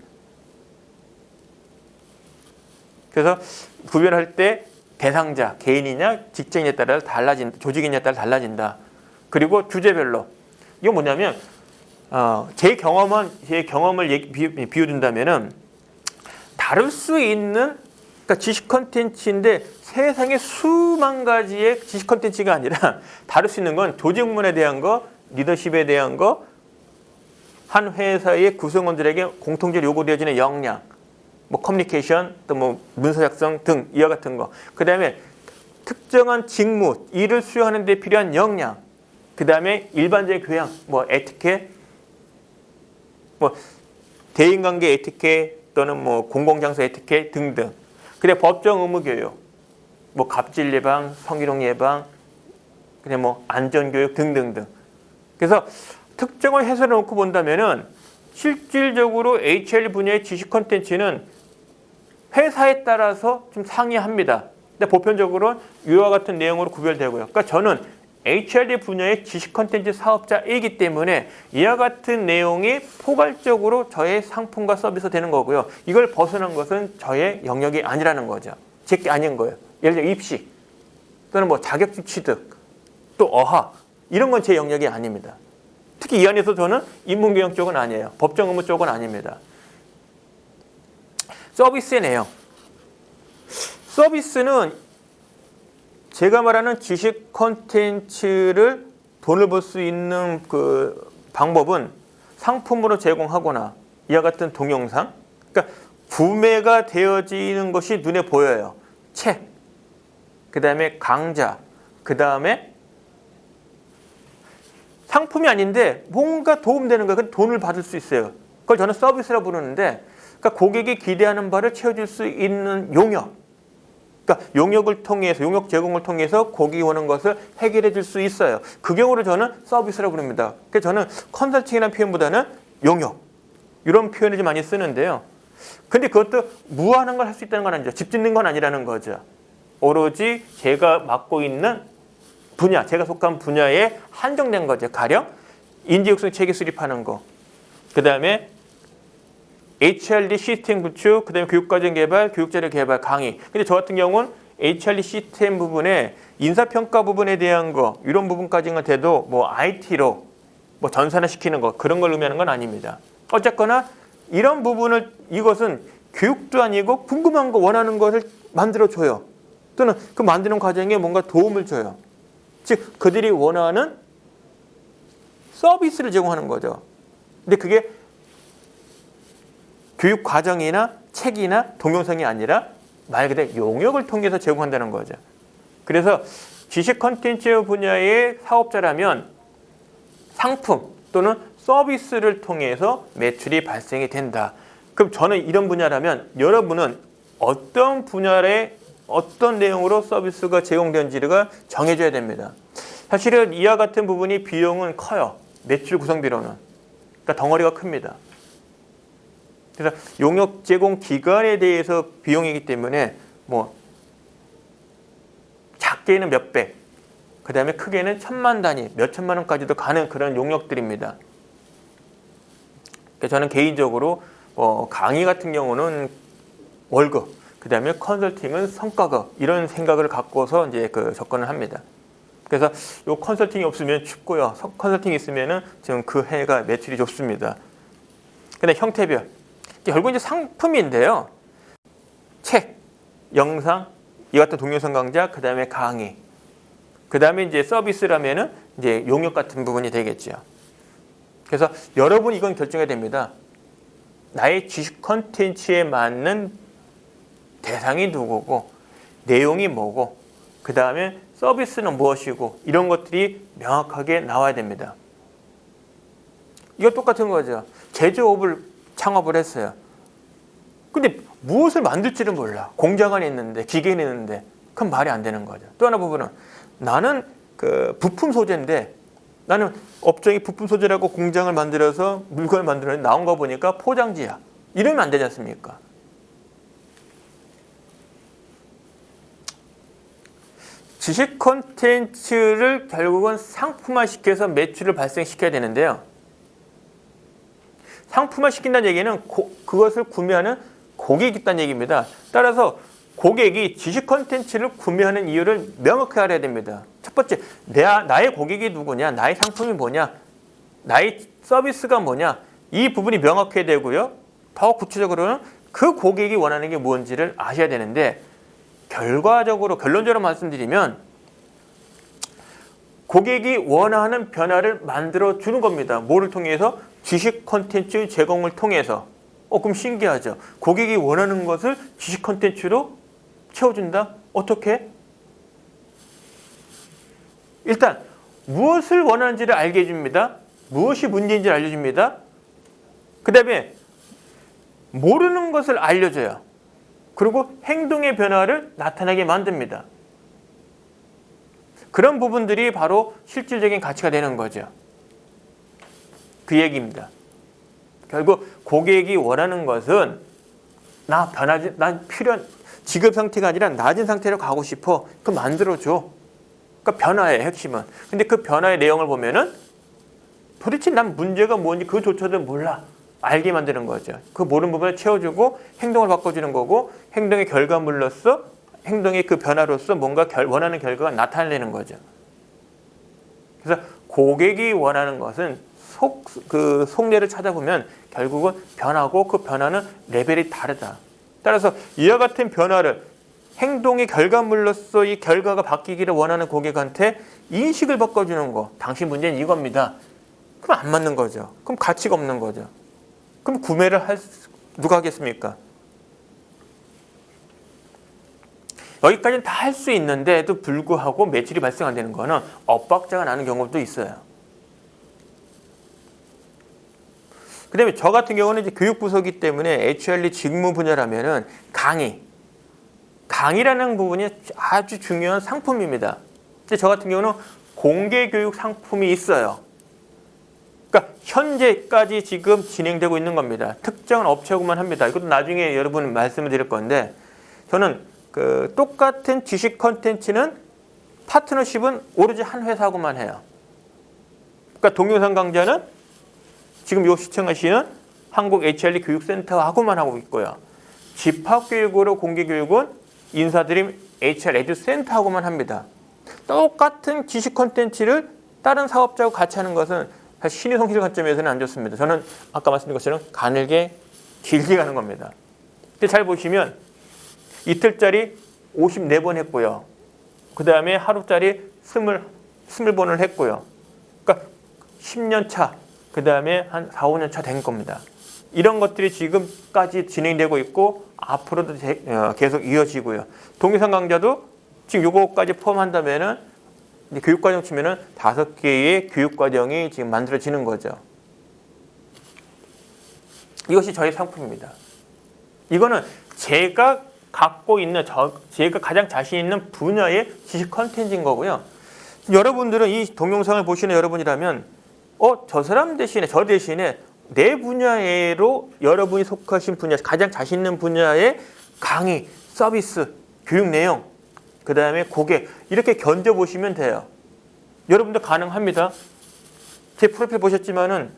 Speaker 1: 그래서 구별할 때 대상자, 개인이냐, 직장인에 따라 달라진다, 조직인에 따라 달라진다. 그리고 주제별로. 이건 뭐냐면, 제 경험을 비유든다면은, 다룰 수 있는, 그러니까 지식 콘텐츠인데 세상에 수만 가지의 지식 콘텐츠가 아니라 다룰 수 있는 건 조직문에 대한 거, 리더십에 대한 거, 한 회사의 구성원들에게 공통적으로 요구되어지는 역량, 뭐 커뮤니케이션, 또 뭐 문서 작성 등 이와 같은 거. 그 다음에 특정한 직무, 일을 수행하는 데 필요한 역량. 그 다음에 일반적인 교양, 뭐 에티켓, 뭐 대인관계 에티켓 또는 뭐 공공장소 에티켓 등등. 그다음 법정 의무 교육, 뭐 갑질 예방, 성희롱 예방, 그냥 뭐 안전 교육 등등등. 그래서 특정한 해설을 놓고 본다면은 실질적으로 HR 분야의 지식 콘텐츠는 회사에 따라서 좀 상이합니다. 근데 보편적으로 이와 같은 내용으로 구별되고요. 그러니까 저는 HRD 분야의 지식 콘텐츠 사업자이기 때문에 이와 같은 내용이 포괄적으로 저의 상품과 서비스가 되는 거고요. 이걸 벗어난 것은 저의 영역이 아니라는 거죠. 제 게 아닌 거예요. 예를 들어 입시 또는 뭐 자격증 취득 또 어학 이런 건 제 영역이 아닙니다. 특히 이 안에서 저는 인문경영 쪽은 아니에요. 법정 의무 쪽은 아닙니다. 서비스의 내용. 서비스는 제가 말하는 지식 콘텐츠를 돈을 벌 수 있는 그 방법은 상품으로 제공하거나 이와 같은 동영상, 그러니까 구매가 되어지는 것이 눈에 보여요. 책, 그 다음에 강좌, 그 다음에 상품이 아닌데 뭔가 도움되는 거예요. 그건 돈을 받을 수 있어요. 그걸 저는 서비스라고 부르는데, 그러니까 고객이 기대하는 바를 채워줄 수 있는 용역. 그러니까 용역 제공을 통해서 고객이 원하는 것을 해결해 줄 수 있어요. 그 경우를 저는 서비스라고 부릅니다. 그래서 저는 컨설팅이라는 표현보다는 용역 이런 표현을 좀 많이 쓰는데요. 근데 그것도 무한한 걸 할 수 있다는 건 아니죠. 집 짓는 건 아니라는 거죠. 오로지 제가 맡고 있는 분야, 제가 속한 분야에 한정된 거죠. 가령 인지육성 체계 수립하는 거, 그 다음에 HRD 시스템 구축, 그 다음에 교육과정 개발, 교육자료 개발, 강의. 근데 저 같은 경우는 HRD 시스템 부분에 인사평가 부분에 대한 거, 이런 부분까지는 돼도 뭐 IT로 뭐 전산화시키는 거, 그런 걸 의미하는 건 아닙니다. 어쨌거나 이런 부분을, 이것은 교육도 아니고 궁금한 거, 원하는 것을 만들어줘요. 또는 그 만드는 과정에 뭔가 도움을 줘요. 즉 그들이 원하는 서비스를 제공하는 거죠. 근데 그게 교육 과정이나 책이나 동영상이 아니라 말 그대로 용역을 통해서 제공한다는 거죠. 그래서 지식 콘텐츠 분야의 사업자라면 상품 또는 서비스를 통해서 매출이 발생이 된다. 그럼 저는 이런 분야라면 여러분은 어떤 분야에 어떤 내용으로 서비스가 제공되는지를 정해줘야 됩니다. 사실은 이와 같은 부분이 비용은 커요. 매출 구성비로는. 그러니까 덩어리가 큽니다. 그래서 용역 제공 기간에 대해서 비용이기 때문에 뭐 작게는 몇백, 그 다음에 크게는 천만 단위, 몇천만 원까지도 가는 그런 용역들입니다. 그래서 저는 개인적으로 강의 같은 경우는 월급, 그 다음에 컨설팅은 성과급, 이런 생각을 갖고서 이제 접근을 합니다. 그래서 요 컨설팅이 없으면 춥고요. 컨설팅이 있으면은 지금 그 해가 매출이 좋습니다. 근데 형태별, 결국 이제 상품인데요. 책, 영상, 이 같은 동영상 강좌, 그 다음에 강의, 그 다음에 이제 서비스라면은 이제 용역 같은 부분이 되겠죠. 그래서 여러분 이건 결정해야 됩니다. 나의 지식 컨텐츠에 맞는 대상이 누구고, 내용이 뭐고, 그 다음에 서비스는 무엇이고, 이런 것들이 명확하게 나와야 됩니다. 이거 똑같은 거죠. 제조업을 창업을 했어요. 근데 무엇을 만들지를 몰라. 공장 안에 있는데, 기계는 있는데, 그럼 말이 안 되는 거죠. 또 하나 부분은 나는 부품 소재인데, 나는 업종이 부품 소재라고 공장을 만들어서 물건을 만들었는데 나온 거 보니까 포장지야. 이러면 안 되지 않습니까? 지식 콘텐츠를 결국은 상품화시켜서 매출을 발생시켜야 되는데요. 상품화시킨다는 얘기는 그것을 구매하는 고객이 있다는 얘기입니다. 따라서 고객이 지식 콘텐츠를 구매하는 이유를 명확하게 알아야 됩니다. 첫 번째, 나의 고객이 누구냐, 나의 상품이 뭐냐, 나의 서비스가 뭐냐, 이 부분이 명확해야 되고요. 더 구체적으로는 그 고객이 원하는 게 뭔지를 아셔야 되는데, 결론적으로 말씀드리면 고객이 원하는 변화를 만들어 주는 겁니다. 뭐를 통해서? 지식 콘텐츠 제공을 통해서. 그럼 신기하죠. 고객이 원하는 것을 지식 콘텐츠로 채워준다? 어떻게? 일단 무엇을 원하는지를 알게 해줍니다. 무엇이 문제인지를 알려줍니다. 그 다음에 모르는 것을 알려줘요. 그리고 행동의 변화를 나타나게 만듭니다. 그런 부분들이 바로 실질적인 가치가 되는 거죠. 그 얘기입니다. 결국 고객이 원하는 것은 난 필요한 지금 상태가 아니라 낮은 상태로 가고 싶어. 그럼 만들어줘. 그러니까 변화의 핵심은. 근데 그 변화의 내용을 보면은 도대체 난 문제가 뭔지 그조차도 몰라. 알게 만드는 거죠. 그 모르는 부분을 채워주고 행동을 바꿔주는 거고, 행동의 결과물로서, 행동의 그 변화로서 뭔가 원하는 결과가 나타내는 거죠. 그래서 고객이 원하는 것은 속내를 찾아보면 결국은 변화고, 그 변화는 레벨이 다르다. 따라서 이와 같은 변화를 행동의 결과물로서 이 결과가 바뀌기를 원하는 고객한테 인식을 바꿔주는 거. 당신 문제는 이겁니다. 그럼 안 맞는 거죠. 그럼 가치가 없는 거죠. 그럼 구매를 누가 하겠습니까? 여기까지는 다 할 수 있는데도 불구하고 매출이 발생 안 되는 거는 엇박자가 나는 경우도 있어요. 그 다음에 저 같은 경우는 이제 교육부서기 때문에 HRD 직무 분야라면은 강의라는 부분이 아주 중요한 상품입니다. 근데 저 같은 경우는 공개교육 상품이 있어요. 그러니까 현재까지 지금 진행되고 있는 겁니다. 특정한 업체하고만 합니다. 이것도 나중에 여러분 말씀을 드릴 건데, 저는 똑같은 지식 컨텐츠는 파트너십은 오로지 한 회사하고만 해요. 그러니까 동영상 강좌는 지금 요 시청하시는 한국 HRD 교육센터하고만 하고 있고요. 집합교육으로 공개교육은 인사드림 HR 에듀센터하고만 합니다. 똑같은 지식 컨텐츠를 다른 사업자하고 같이 하는 것은 사실 신의 성실 관점에서는 안 좋습니다. 저는 아까 말씀드린 것처럼 가늘게 길게 가는 겁니다. 근데 잘 보시면 이틀짜리 54번 했고요. 그 다음에 하루짜리 20번을 했고요. 그러니까 10년 차, 그 다음에 한 4, 5년 차 된 겁니다. 이런 것들이 지금까지 진행되고 있고 앞으로도 계속 이어지고요. 동영상 강좌도 지금 요거까지 포함한다면은 교육과정 치면은 5개의 교육과정이 지금 만들어지는 거죠. 이것이 저희 상품입니다. 이거는 제가 갖고 있는, 제가 가장 자신 있는 분야의 지식 컨텐츠인 거고요. 여러분들은 이 동영상을 보시는 여러분이라면 저 사람 대신에, 저 대신에 내 분야로 여러분이 속하신 분야, 가장 자신 있는 분야의 강의, 서비스, 교육 내용, 그 다음에 고객 이렇게 견뎌보시면 돼요. 여러분도 가능합니다. 제 프로필 보셨지만은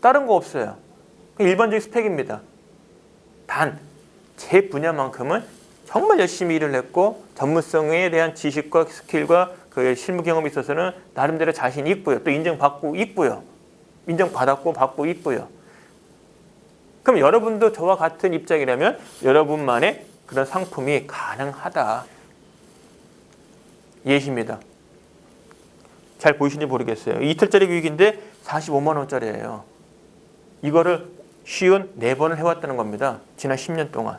Speaker 1: 다른 거 없어요. 일반적인 스펙입니다. 단 제 분야만큼은 정말 열심히 일을 했고 전문성에 대한 지식과 스킬과 그 실무 경험이 있어서는 나름대로 자신이 있고요. 또 인정받고 있고요. 인정받았고 받고 있고요. 그럼 여러분도 저와 같은 입장이라면 여러분만의 그런 상품이 가능하다. 예시입니다. 잘 보이시는지 모르겠어요. 이틀짜리 교육인데 45만 원짜리예요. 이거를 쉬운 4번을 해왔다는 겁니다. 지난 10년 동안.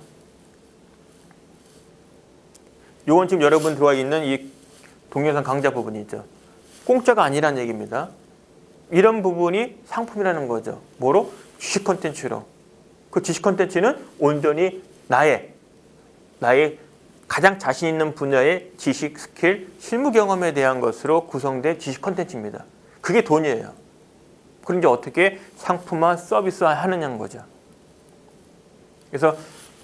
Speaker 1: 요건 지금 여러분 들어와 있는 이 동영상 강좌 부분이죠. 공짜가 아니라는 얘기입니다. 이런 부분이 상품이라는 거죠. 뭐로? 지식 콘텐츠로. 그 지식 콘텐츠는 온전히 나의 가장 자신 있는 분야의 지식, 스킬, 실무 경험에 대한 것으로 구성된 지식 콘텐츠입니다. 그게 돈이에요. 그럼 이제 어떻게 상품화, 서비스화 하느냐는 거죠. 그래서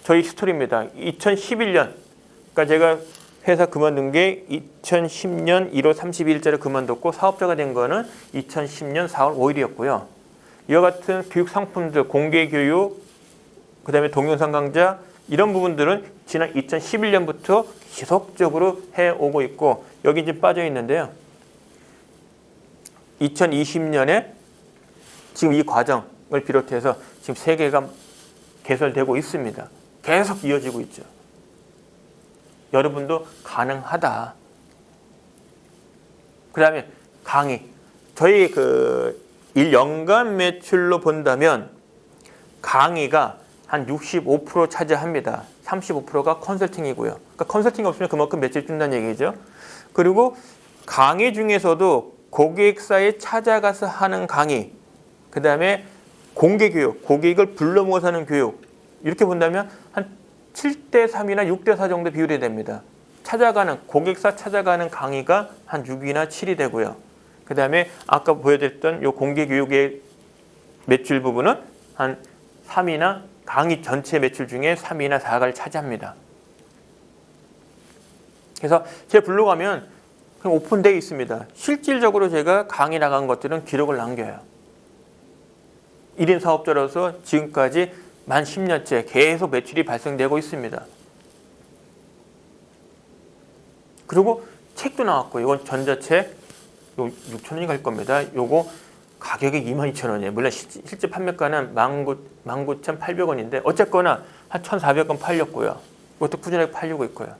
Speaker 1: 저희 스토리입니다. 2011년, 그러니까 제가 회사 그만둔 게 2010년 1월 31일자로 그만뒀고 사업자가 된 거는 2010년 4월 5일이었고요. 이와 같은 교육 상품들, 공개 교육, 그 다음에 동영상 강좌 이런 부분들은 지난 2011년부터 지속적으로 해오고 있고 여기 이제 빠져 있는데요. 2020년에 지금 이 과정을 비롯해서 지금 3개가 개설되고 있습니다. 계속 이어지고 있죠. 여러분도 가능하다. 그 다음에 강의. 저희 그 1년간 매출로 본다면 강의가 한 65% 차지합니다. 35%가 컨설팅이고요. 그러니까 컨설팅이 없으면 그만큼 매출 준다는 얘기죠. 그리고 강의 중에서도 고객사에 찾아가서 하는 강의, 그 다음에 공개 교육, 고객을 불러 모아서 하는 교육 이렇게 본다면 한 7대3이나 6대4 정도 비율이 됩니다. 고객사 찾아가는 강의가 한 6이나 7이 되고요. 그 다음에 아까 보여드렸던 요 공개 교육의 매출 부분은 한 3이나 강의 전체 매출 중에 3이나 4가를 차지합니다. 그래서 제 블로그 가면 그냥 오픈되어 있습니다. 실질적으로 제가 강의 나간 것들은 기록을 남겨요. 1인 사업자로서 지금까지 만 10년째 계속 매출이 발생되고 있습니다. 그리고 책도 나왔고 이건 전자책 6,000원이 갈 겁니다. 요거 가격이 22,000원이에요. 물론 실제 판매가는 19,800원인데 어쨌거나 한 1,400원 팔렸고요. 이것도 꾸준하게 팔리고 있고요.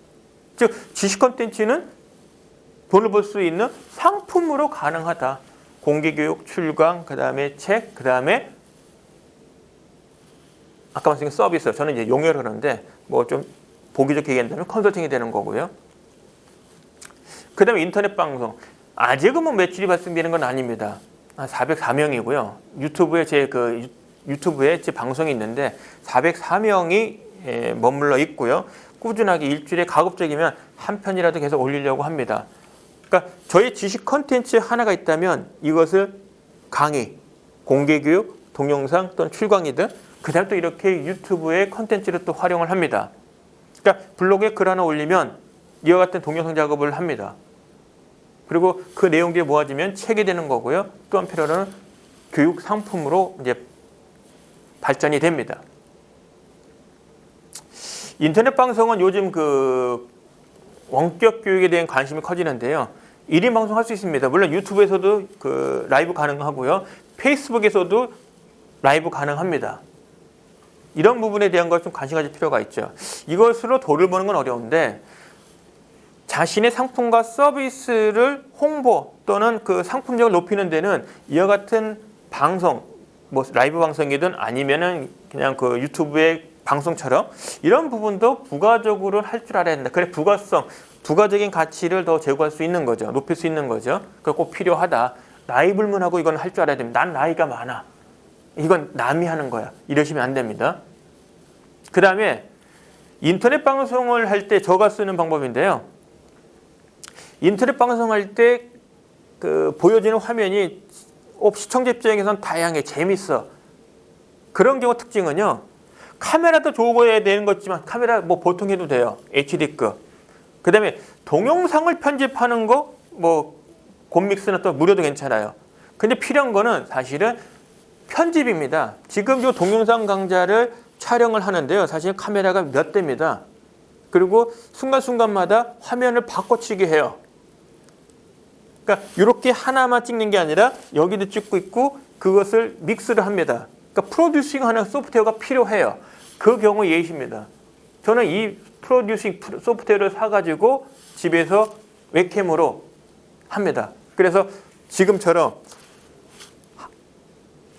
Speaker 1: 즉 지식 콘텐츠는 돈을 벌 수 있는 상품으로 가능하다. 공개교육, 출강, 그 다음에 책, 그 다음에 아까 말씀드린 서비스. 저는 이제 용어를 하는데 뭐 좀 보기 좋게 얘기한다면 컨설팅이 되는 거고요. 그 다음에 인터넷 방송. 아직은 뭐 매출이 발생되는 건 아닙니다. 한 404명이고요. 유튜브에 제 방송이 있는데 404명이 머물러 있고요. 꾸준하게 일주일에 가급적이면 한 편이라도 계속 올리려고 합니다. 그러니까 저희 지식 컨텐츠 하나가 있다면 이것을 강의, 공개교육, 동영상 또는 출강이든 그 다음 또 이렇게 유튜브의 컨텐츠를 또 활용을 합니다. 그러니까 블로그에 글 하나 올리면 이와 같은 동영상 작업을 합니다. 그리고 그 내용들이 모아지면 책이 되는 거고요. 또 한편으로는 교육 상품으로 이제 발전이 됩니다. 인터넷 방송은 요즘 그 원격 교육에 대한 관심이 커지는데요. 1인 방송할 수 있습니다. 물론 유튜브에서도 그 라이브 가능하고요. 페이스북에서도 라이브 가능합니다. 이런 부분에 대한 걸 좀 관심 가질 필요가 있죠. 이것으로 돈을 버는 건 어려운데 자신의 상품과 서비스를 홍보 또는 그 상품력을 높이는 데는 이와 같은 방송, 뭐 라이브 방송이든 아니면은 그냥 그 유튜브의 방송처럼 이런 부분도 부가적으로 할 줄 알아야 된다. 그래 부가적인 가치를 더 제고할 수 있는 거죠. 높일 수 있는 거죠. 그거 꼭 필요하다. 나이 불문하고 이건 할 줄 알아야 됩니다. 난 나이가 많아. 이건 남이 하는 거야. 이러시면 안 됩니다. 그 다음에 인터넷 방송을 할 때 저가 쓰는 방법인데요. 인터넷 방송할 때 그 보여지는 화면이 시청자 입장에서는 다양해, 재밌어. 그런 경우 특징은요. 카메라도 좋아야 되는 것지만 카메라 뭐 보통 해도 돼요. HD급. 그다음에 동영상을 편집하는 거 뭐 곰믹스는 또 무료도 괜찮아요. 근데 필요한 거는 사실은 편집입니다. 지금 이 동영상 강좌를 촬영을 하는데요. 사실 카메라가 몇 대입니다. 그리고 순간순간마다 화면을 바꿔치기 해요. 그러니까 이렇게 하나만 찍는 게 아니라 여기도 찍고 있고 그것을 믹스를 합니다. 그러니까 프로듀싱하는 소프트웨어가 필요해요. 그 경우 예시입니다. 저는 이 프로듀싱 소프트웨어를 사가지고 집에서 웹캠으로 합니다. 그래서 지금처럼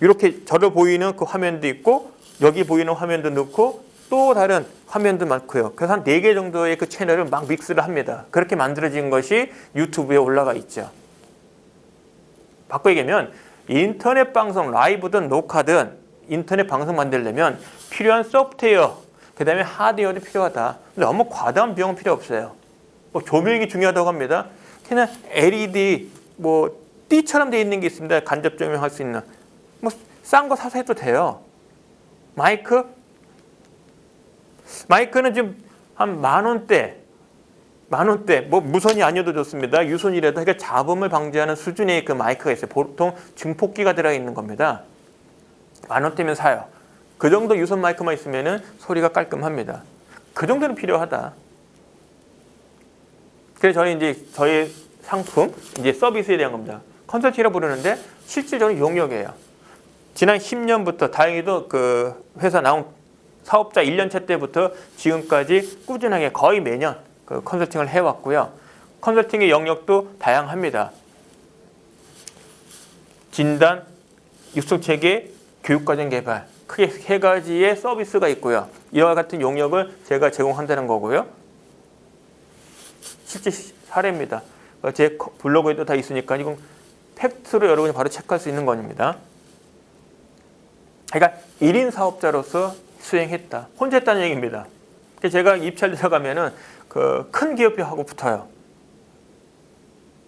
Speaker 1: 이렇게 저를 보이는 그 화면도 있고 여기 보이는 화면도 넣고 또 다른 화면도 많고요. 그래서 한 4개 정도의 그 채널을 막 믹스를 합니다. 그렇게 만들어진 것이 유튜브에 올라가 있죠. 바꿔 얘기하면 인터넷 방송, 라이브든 녹화든 인터넷 방송 만들려면 필요한 소프트웨어, 그 다음에 하드웨어도 필요하다. 근데 너무 과다한 비용은 필요 없어요. 뭐 조명이 중요하다고 합니다. 그냥 LED, 뭐 띠처럼 되어 있는 게 있습니다. 간접 조명할 수 있는. 뭐 싼 거 사서 해도 돼요. 마이크는 지금 한 10,000원대, 뭐 무선이 아니어도 좋습니다. 유선이라도 그러니까 잡음을 방지하는 수준의 그 마이크가 있어요. 보통 증폭기가 들어있는 겁니다. 10,000원대면 사요. 그 정도 유선 마이크만 있으면은 소리가 깔끔합니다. 그 정도는 필요하다. 그래서 저희 이제 저희 상품, 이제 서비스에 대한 겁니다. 컨설팅이라고 부르는데 실질적으로 용역이에요. 지난 10년부터 다행히도 그 회사 나온 사업자 1년차 때부터 지금까지 꾸준하게 거의 매년 그 컨설팅을 해왔고요. 컨설팅의 영역도 다양합니다. 진단, 육성체계, 교육과정 개발. 크게 3가지의 서비스가 있고요. 이와 같은 용역을 제가 제공한다는 거고요. 실제 사례입니다. 제 블로그에도 다 있으니까 이건 팩트로 여러분이 바로 체크할 수 있는 겁니다. 그러니까 1인 사업자로서 수행했다. 혼자 했다는 얘기입니다. 제가 입찰 들어가면은 그 큰 기업하고 붙어요.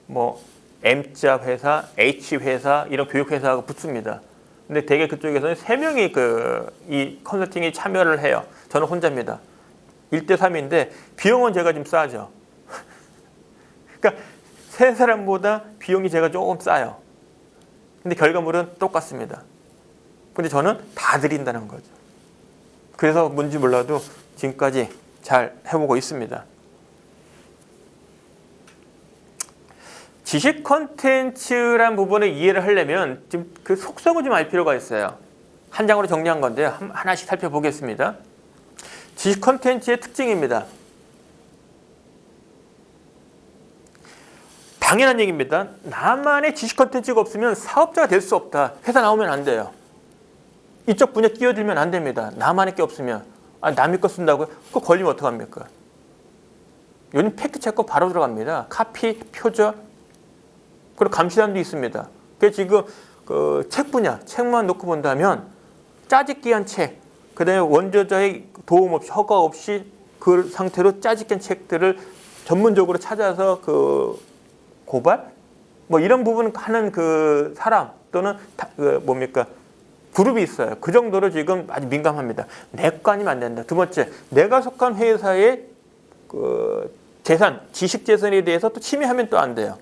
Speaker 1: 뭐 M자 회사, H 회사 이런 교육 회사하고 붙습니다. 근데 대개 그쪽에서는 3명이 이 컨설팅에 참여를 해요. 저는 혼자입니다. 1대3인데 비용은 제가 좀 싸죠. 그러니까 3사람보다 비용이 제가 조금 싸요. 근데 결과물은 똑같습니다. 근데 저는 다 드린다는 거죠. 그래서 뭔지 몰라도 지금까지 잘 해보고 있습니다. 지식 콘텐츠란 부분을 이해를 하려면 지금 그 속성을 좀 알 필요가 있어요. 한 장으로 정리한 건데 하나씩 살펴보겠습니다. 지식 콘텐츠의 특징입니다. 당연한 얘기입니다. 나만의 지식 콘텐츠가 없으면 사업자가 될 수 없다. 회사 나오면 안 돼요. 이쪽 분야 끼어들면 안 됩니다. 나만의 게 없으면. 남의 거 쓴다고요? 그거 걸리면 어떡합니까? 요즘 팩트체크 바로 들어갑니다. 카피, 표절, 그리고 감시단도 있습니다. 그래서 지금 그 책 분야, 책만 놓고 본다면 짜집기한 책, 그 다음에 원저자의 도움 없이, 허가 없이 그 상태로 짜집기한 책들을 전문적으로 찾아서 그 고발? 뭐 이런 부분 하는 그 사람 또는 그룹이 있어요. 그 정도로 지금 아주 민감합니다. 내 거 아니면 안 된다. 두 번째, 내가 속한 회사의 그 재산, 지식 재산에 대해서 또 침해하면 또 안 돼요.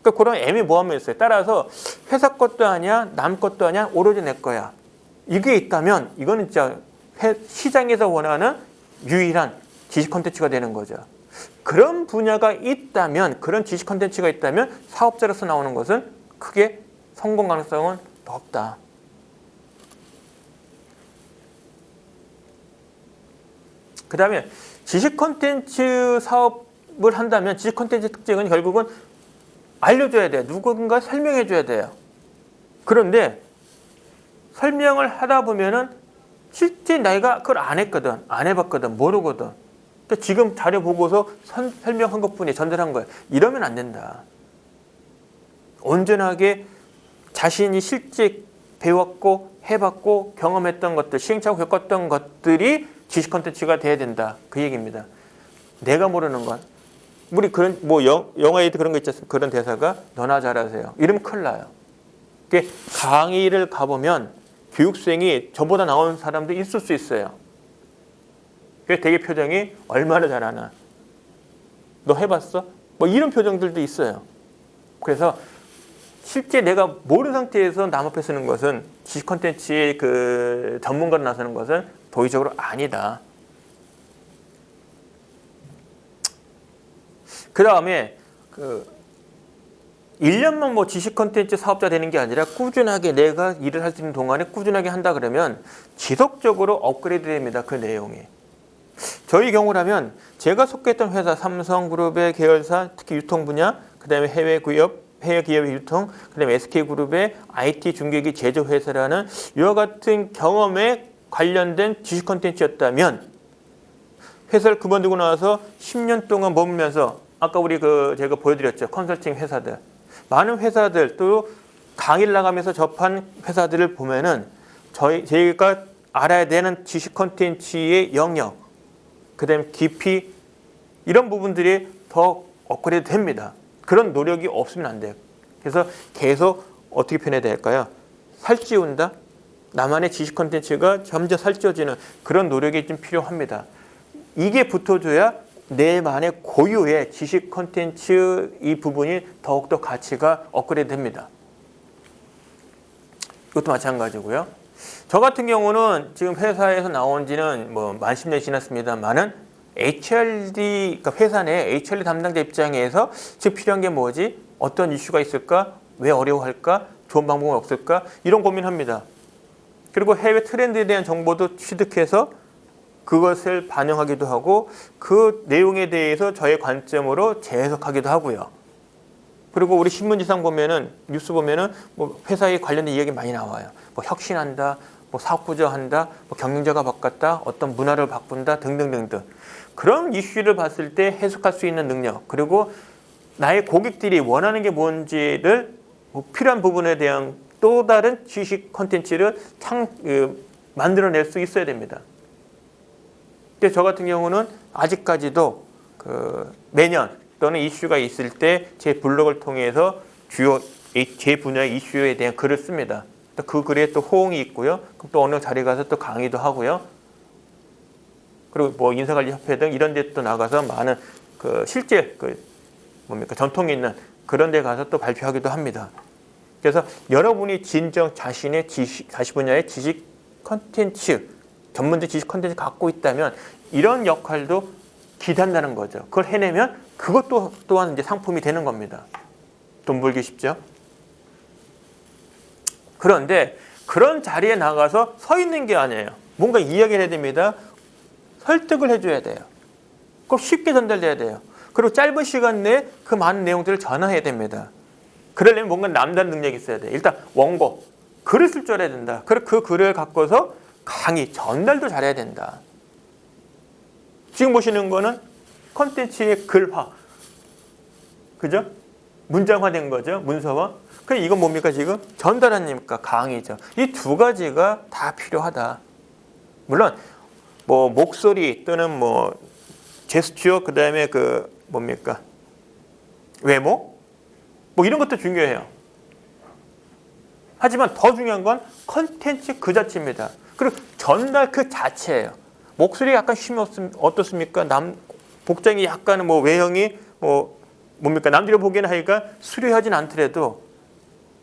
Speaker 1: 그러니까 그런 애매모호함이 있어요. 따라서 회사 것도 아니야, 남 것도 아니야, 오로지 내 거야. 이게 있다면 이거는 진짜 시장에서 원하는 유일한 지식 콘텐츠가 되는 거죠. 그런 분야가 있다면, 그런 지식 콘텐츠가 있다면 사업자로서 나오는 것은 크게 성공 가능성은 없다. 그 다음에 지식 콘텐츠 사업을 한다면 지식 콘텐츠 특징은 결국은 알려줘야 돼요. 누군가 설명해 줘야 돼요. 그런데 설명을 하다 보면은 실제 내가 그걸 안 했거든, 안 해봤거든, 모르거든. 그러니까 지금 자료 보고서 설명한 것뿐이 전달한 거예요. 이러면 안 된다. 온전하게 자신이 실제 배웠고 해봤고 경험했던 것들, 시행착오 겪었던 것들이 지식 콘텐츠가 돼야 된다. 그 얘기입니다. 내가 모르는 건 우리 그런 뭐 영화에도 그런 거 있지 않습니까? 그런 대사가 너나 잘하세요. 이러면 큰일 나요. 강의를 가보면 교육생이 저보다 나온 사람도 있을 수 있어요. 그래서 되게 표정이 얼마나 잘하나. 너 해봤어? 뭐 이런 표정들도 있어요. 그래서 실제 내가 모르는 상태에서 남 앞에 쓰는 것은 지식 콘텐츠의 그 전문가로 나서는 것은 도의적으로 아니다. 그 다음에 1년만 뭐 지식 콘텐츠 사업자 되는 게 아니라 꾸준하게 내가 일을 할 수 있는 동안에 꾸준하게 한다 그러면 지속적으로 업그레이드 됩니다. 그 내용이. 저희 경우라면 제가 속했던 회사 삼성그룹의 계열사 특히 유통 분야, 그 다음에 해외 기업의 유통, 그 다음에 SK그룹의 IT 중계기 제조회사라는 이와 같은 경험에 관련된 지식 콘텐츠였다면 회사를 그만두고 나서 10년 동안 머물면서 아까 우리 제가 보여드렸죠. 컨설팅 회사들. 많은 회사들 또 강의를 나가면서 접한 회사들을 보면은 저희가 알아야 되는 지식 콘텐츠의 영역, 그 다음에 깊이 이런 부분들이 더 업그레이드 됩니다. 그런 노력이 없으면 안 돼요. 그래서 계속 어떻게 표현해야 될까요? 살찌운다? 나만의 지식 콘텐츠가 점점 살찌워지는 그런 노력이 좀 필요합니다. 이게 붙어줘야 내만의 고유의 지식 콘텐츠 이 부분이 더욱더 가치가 업그레이드 됩니다. 이것도 마찬가지고요. 저 같은 경우는 지금 회사에서 나온 지는 뭐 만 10년이 지났습니다만은 HRD, 그러니까 회사 내 HRD 담당자 입장에서 지금 필요한 게 뭐지? 어떤 이슈가 있을까? 왜 어려워할까? 좋은 방법은 없을까? 이런 고민합니다. 그리고 해외 트렌드에 대한 정보도 취득해서 그것을 반영하기도 하고 그 내용에 대해서 저의 관점으로 재해석하기도 하고요. 그리고 우리 신문지상 보면은 뉴스 보면은 뭐 회사에 관련된 이야기 많이 나와요. 뭐 혁신한다, 뭐 사업구조한다, 뭐 경영자가 바꿨다, 어떤 문화를 바꾼다 등등등등. 그런 이슈를 봤을 때 해석할 수 있는 능력, 그리고 나의 고객들이 원하는 게 뭔지를 뭐 필요한 부분에 대한 또 다른 지식 콘텐츠를 만들어낼 수 있어야 됩니다. 근데 저 같은 경우는 아직까지도 매년 또는 이슈가 있을 때 제 블로그를 통해서 주요 제 분야의 이슈에 대한 글을 씁니다. 그 글에 또 호응이 있고요. 또 어느 자리 가서 또 강의도 하고요. 그리고 뭐 인사관리협회 등 이런 데 또 나가서 많은 실제 전통이 있는 그런 데 가서 또 발표하기도 합니다. 그래서 여러분이 진정 자신의 자신 분야의 지식 콘텐츠, 전문적 지식 콘텐츠 갖고 있다면 이런 역할도 기대한다는 거죠. 그걸 해내면 그것도 또한 이제 상품이 되는 겁니다. 돈 벌기 쉽죠? 그런데 그런 자리에 나가서 서 있는 게 아니에요. 뭔가 이야기를 해야 됩니다. 설득을 해줘야 돼요. 꼭 쉽게 전달돼야 돼요. 그리고 짧은 시간 내에 그 많은 내용들을 전화해야 됩니다. 그러려면 뭔가 남다른 능력이 있어야 돼요. 일단 원고, 글을 쓸 줄 알아야 된다. 그리고 그 글을 갖고서 강의, 전달도 잘해야 된다. 지금 보시는 거는 콘텐츠의 글화. 그죠? 문장화된 거죠. 문서화. 그럼 이건 뭡니까 지금? 전달하니까 강의죠. 이 두 가지가 다 필요하다. 물론 뭐 목소리 또는 뭐 제스처, 그다음에 뭡니까? 외모? 뭐 이런 것도 중요해요. 하지만 더 중요한 건 콘텐츠 그 자체입니다. 그리고 전달 그 자체예요. 목소리 약간 쉬면 어떻습니까? 복장이 약간 뭐 외형이 뭡니까? 남들이 보기에는 하니까 수려하진 않더라도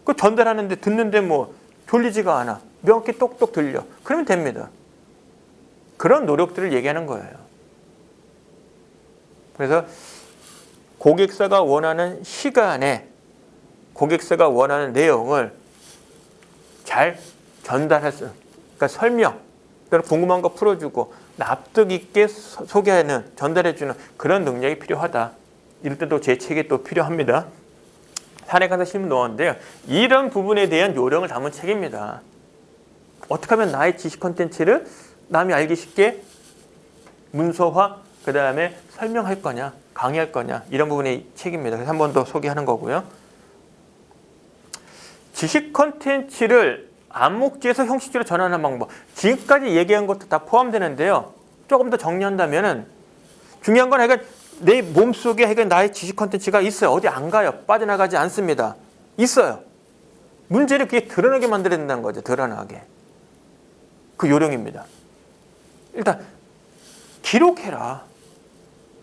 Speaker 1: 그 전달하는데 듣는데 뭐 졸리지가 않아. 명확히 똑똑 들려. 그러면 됩니다. 그런 노력들을 얘기하는 거예요. 그래서 고객사가 원하는 시간에 고객사가 원하는 내용을 잘 전달할 수, 그러니까 설명, 궁금한 거 풀어주고 납득 있게 소개하는, 전달해주는 그런 능력이 필요하다. 이럴 때도 제 책이 또 필요합니다. 산에 가서 심은 노하우인데요. 이런 부분에 대한 요령을 담은 책입니다. 어떻게 하면 나의 지식 콘텐츠를 남이 알기 쉽게 문서화, 그 다음에 설명할 거냐, 강의할 거냐, 이런 부분의 책입니다. 그래서 한 번 더 소개하는 거고요. 지식 콘텐츠를 암묵지에서 형식지로 전환하는 방법. 지금까지 얘기한 것도 다 포함되는데요. 조금 더 정리한다면은 중요한 건 내 몸속에 나의 지식 콘텐츠가 있어요. 어디 안 가요. 빠져나가지 않습니다. 있어요. 문제는 그게 드러나게 만들어야 된다는 거죠. 드러나게. 그 요령입니다. 일단 기록해라.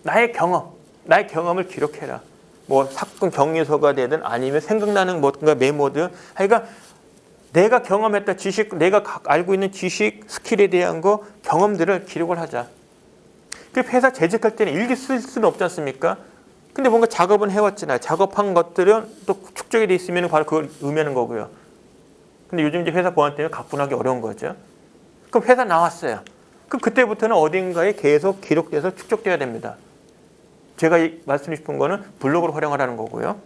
Speaker 1: 나의 경험을 기록해라. 뭐 사건 격리서가 되든 아니면 생각나는 뭔가 메모든, 그러니까 내가 경험했다 지식, 내가 알고 있는 지식, 스킬에 대한 거, 경험들을 기록을 하자. 그 회사 재직할 때는 일기 쓸 수는 없지 않습니까? 근데 뭔가 작업은 해왔잖아요. 작업한 것들은 또 축적이 돼 있으면 바로 그걸 의미하는 거고요. 근데 요즘 이제 회사 보안 때문에 가뿐하기 어려운 거죠. 그럼 회사 나왔어요. 그럼 그때부터는 어딘가에 계속 기록돼서 축적돼야 됩니다. 제가 말씀드리고 싶은 거는 블로그로 활용하라는 거고요.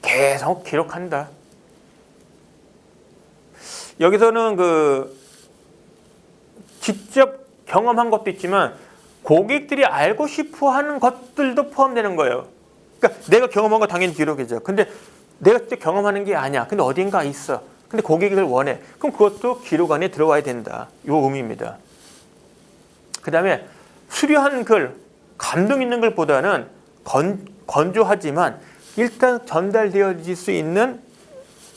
Speaker 1: 계속 기록한다. 여기서는 직접 경험한 것도 있지만 고객들이 알고 싶어 하는 것들도 포함되는 거예요. 그러니까 내가 경험한 거 당연히 기록이죠. 근데 내가 직접 경험하는 게 아니야. 근데 어딘가 있어. 근데 고객을 원해. 그럼 그것도 기록 안에 들어와야 된다. 이 의미입니다. 그 다음에 수려한 글, 감동 있는 글보다는 건조하지만 일단 전달되어질 수 있는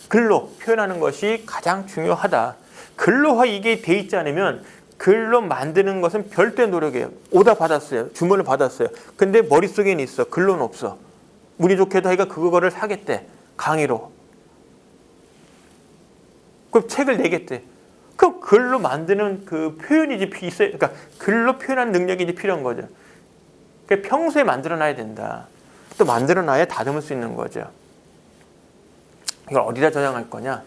Speaker 1: 글로 표현하는 것이 가장 중요하다. 글로화 이게 돼 있지 않으면 글로 만드는 것은 별도의 노력이에요. 오다 받았어요. 주문을 받았어요. 근데 머릿속에는 있어. 글로는 없어. 운이 좋게도 하기가 그거를 사겠대. 강의로. 그럼 책을 내겠대. 그럼 글로 만드는 그 표현이 이제 있어요. 그러니까 글로 표현하는 능력이 이제 필요한 거죠. 그러니까 평소에 만들어놔야 된다. 또 만들어놔야 다듬을 수 있는 거죠. 이걸 어디다 저장할 거냐?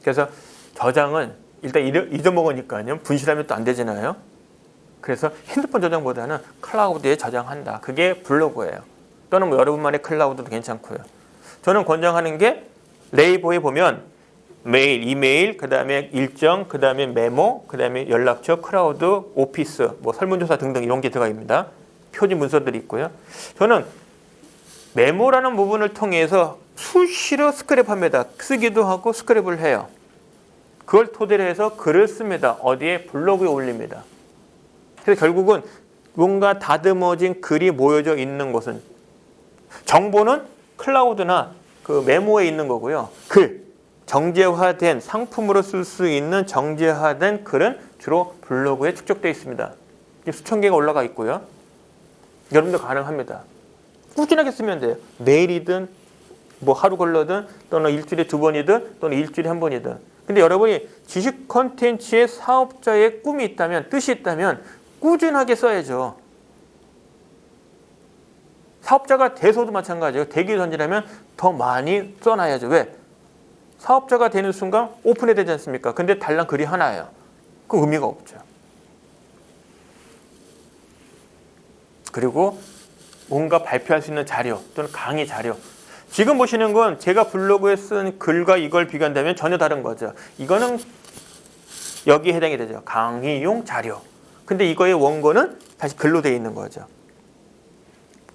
Speaker 1: 그래서 저장은 일단 잊어먹으니까요. 분실하면 또 안 되잖아요. 그래서 핸드폰 저장보다는 클라우드에 저장한다. 그게 블로그예요. 또는 뭐 여러분만의 클라우드도 괜찮고요. 저는 권장하는 게 네이버에 보면 메일, 이메일, 그 다음에 일정, 그 다음에 메모, 그 다음에 연락처, 클라우드, 오피스, 뭐 설문조사 등등 이런 게 들어가 있습니다. 표지 문서들이 있고요. 저는 메모라는 부분을 통해서 수시로 스크랩합니다. 쓰기도 하고 스크랩을 해요. 그걸 토대로 해서 글을 씁니다. 어디에? 블로그에 올립니다. 그래서 결국은 뭔가 다듬어진 글이 모여져 있는 곳은 정보는 클라우드나 그 메모에 있는 거고요. 글, 정제화된 상품으로 쓸 수 있는 정제화된 글은 주로 블로그에 축적되어 있습니다. 수천 개가 올라가 있고요. 여러분도 가능합니다. 꾸준하게 쓰면 돼요. 매일이든 뭐 하루 걸러든 또는 일주일에 2번이든 또는 일주일에 1번이든. 근데 여러분이 지식 콘텐츠의 사업자의 꿈이 있다면, 뜻이 있다면 꾸준하게 써야죠. 사업자가 돼서도 마찬가지예요. 되기 전이라면 더 많이 써놔야죠. 왜? 사업자가 되는 순간 오픈해야 되지 않습니까? 근데 달랑 글이 하나예요. 그 의미가 없죠. 그리고 뭔가 발표할 수 있는 자료 또는 강의 자료. 지금 보시는 건 제가 블로그에 쓴 글과 이걸 비교한다면 전혀 다른 거죠. 이거는 여기에 해당이 되죠. 강의용 자료. 근데 이거의 원고는 다시 글로 되어 있는 거죠.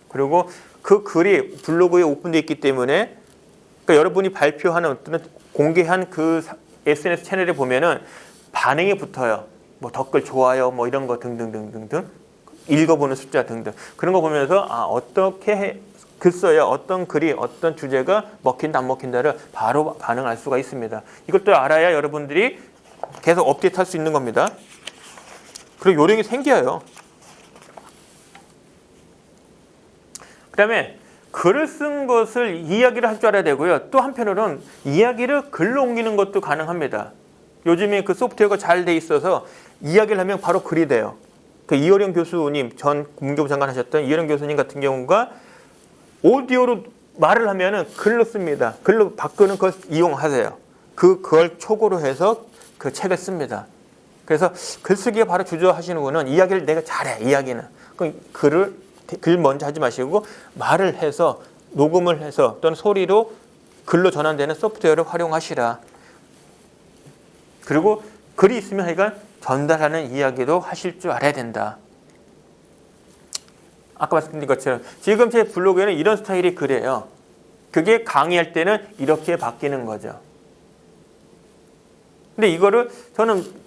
Speaker 1: 그리고 그 글이 블로그에 오픈되어 있기 때문에 그러니까 여러분이 발표하는 어떤 공개한 그 SNS 채널에 보면은 반응이 붙어요. 뭐 댓글, 좋아요, 뭐 이런 거 등등등등등. 읽어보는 숫자 등등. 그런 거 보면서 어떻게 글 써야 어떤 글이 어떤 주제가 먹힌다 안 먹힌다를 바로 반응할 수가 있습니다. 이것도 알아야 여러분들이 계속 업데이트할 수 있는 겁니다. 그리고 요령이 생겨요. 그 다음에 글을 쓴 것을 이야기를 할 줄 알아야 되고요. 또 한편으로는 이야기를 글로 옮기는 것도 가능합니다. 요즘에 그 소프트웨어가 잘 돼 있어서 이야기를 하면 바로 글이 돼요. 그 이어령 교수님, 전 문교부 장관 하셨던 이어령 교수님 같은 경우가 오디오로 말을 하면은 글로 씁니다. 글로 바꾸는 걸 이용하세요. 그걸 초고로 해서 그 책을 씁니다. 그래서 글쓰기가 바로 주저하시는 분은 이야기를 내가 잘해, 이야기는. 그럼 글 먼저 하지 마시고 말을 해서 녹음을 해서 또는 소리로 글로 전환되는 소프트웨어를 활용하시라. 그리고 글이 있으면 하여간 전달하는 이야기도 하실 줄 알아야 된다. 아까 말씀드린 것처럼 지금 제 블로그에는 이런 스타일의 글이에요. 그게 강의할 때는 이렇게 바뀌는 거죠. 근데 이거를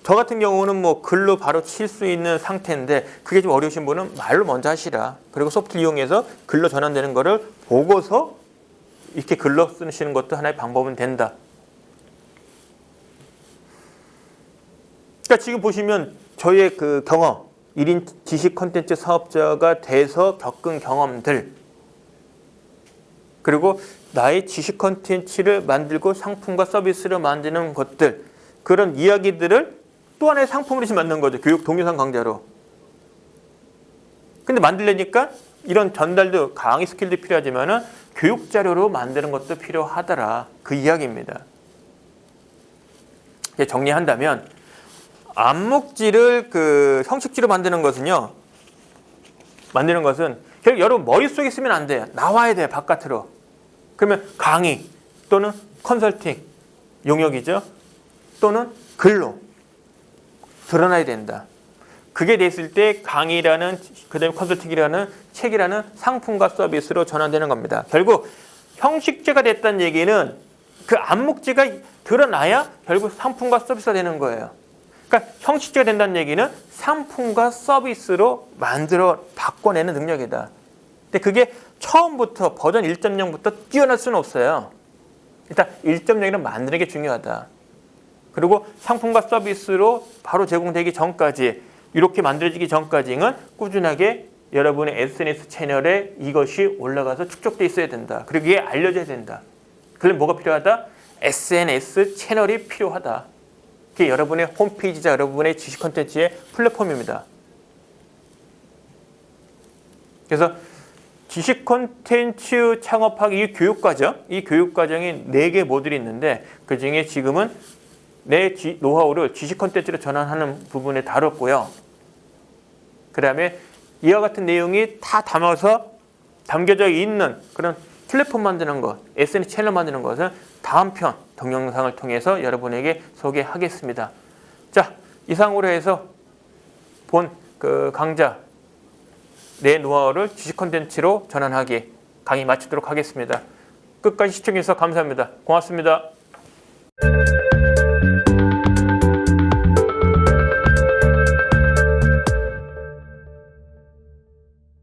Speaker 1: 저 같은 경우는 뭐 글로 바로 칠 수 있는 상태인데 그게 좀 어려우신 분은 말로 먼저 하시라. 그리고 소프트 이용해서 글로 전환되는 거를 보고서 이렇게 글로 쓰시는 것도 하나의 방법은 된다. 그러니까 지금 보시면 저의 그 경험, 1인 지식 콘텐츠 사업자가 돼서 겪은 경험들, 그리고 나의 지식 콘텐츠를 만들고 상품과 서비스를 만드는 것들, 그런 이야기들을 또 하나의 상품으로 만드는 거죠. 교육 동영상 강좌로. 근데 만들려니까 이런 전달도 강의 스킬도 필요하지만은 교육 자료로 만드는 것도 필요하더라. 그 이야기입니다. 정리한다면 암묵지를 그 형식지로 만드는 것은 결국 여러분 머릿속에 있으면 안 돼요. 나와야 돼요. 바깥으로. 그러면 강의 또는 컨설팅 용역이죠. 또는 글로 드러나야 된다. 그게 됐을 때 강의라는, 그다음에 컨설팅이라는, 책이라는 상품과 서비스로 전환되는 겁니다. 결국 형식제가 됐다는 얘기는 그 암묵지가 드러나야 결국 상품과 서비스가 되는 거예요. 그러니까 형식제가 된다는 얘기는 상품과 서비스로 만들어 바꿔내는 능력이다. 근데 그게 처음부터 버전 1.0부터 뛰어날 수는 없어요. 일단 1.0을 만드는 게 중요하다. 그리고 상품과 서비스로 바로 제공되기 전까지, 이렇게 만들어지기 전까지는 꾸준하게 여러분의 SNS 채널에 이것이 올라가서 축적돼 있어야 된다. 그리고 이게 알려져야 된다. 그럼 뭐가 필요하다? SNS 채널이 필요하다. 그게 여러분의 홈페이지자 여러분의 지식 콘텐츠의 플랫폼입니다. 그래서 지식 콘텐츠 창업하기 이 교육과정, 이 교육과정이 4개 모듈이 있는데 그 중에 지금은 내 노하우를 지식 콘텐츠로 전환하는 부분을 다뤘고요. 그 다음에 이와 같은 내용이 다 담겨져 있는 그런 플랫폼 만드는 것, SNS 채널 만드는 것은 다음 편 동영상을 통해서 여러분에게 소개하겠습니다. 자, 이상으로 해서 본 그 강좌 내 노하우를 지식 콘텐츠로 전환하기 강의 마치도록 하겠습니다. 끝까지 시청해주셔서 감사합니다. 고맙습니다.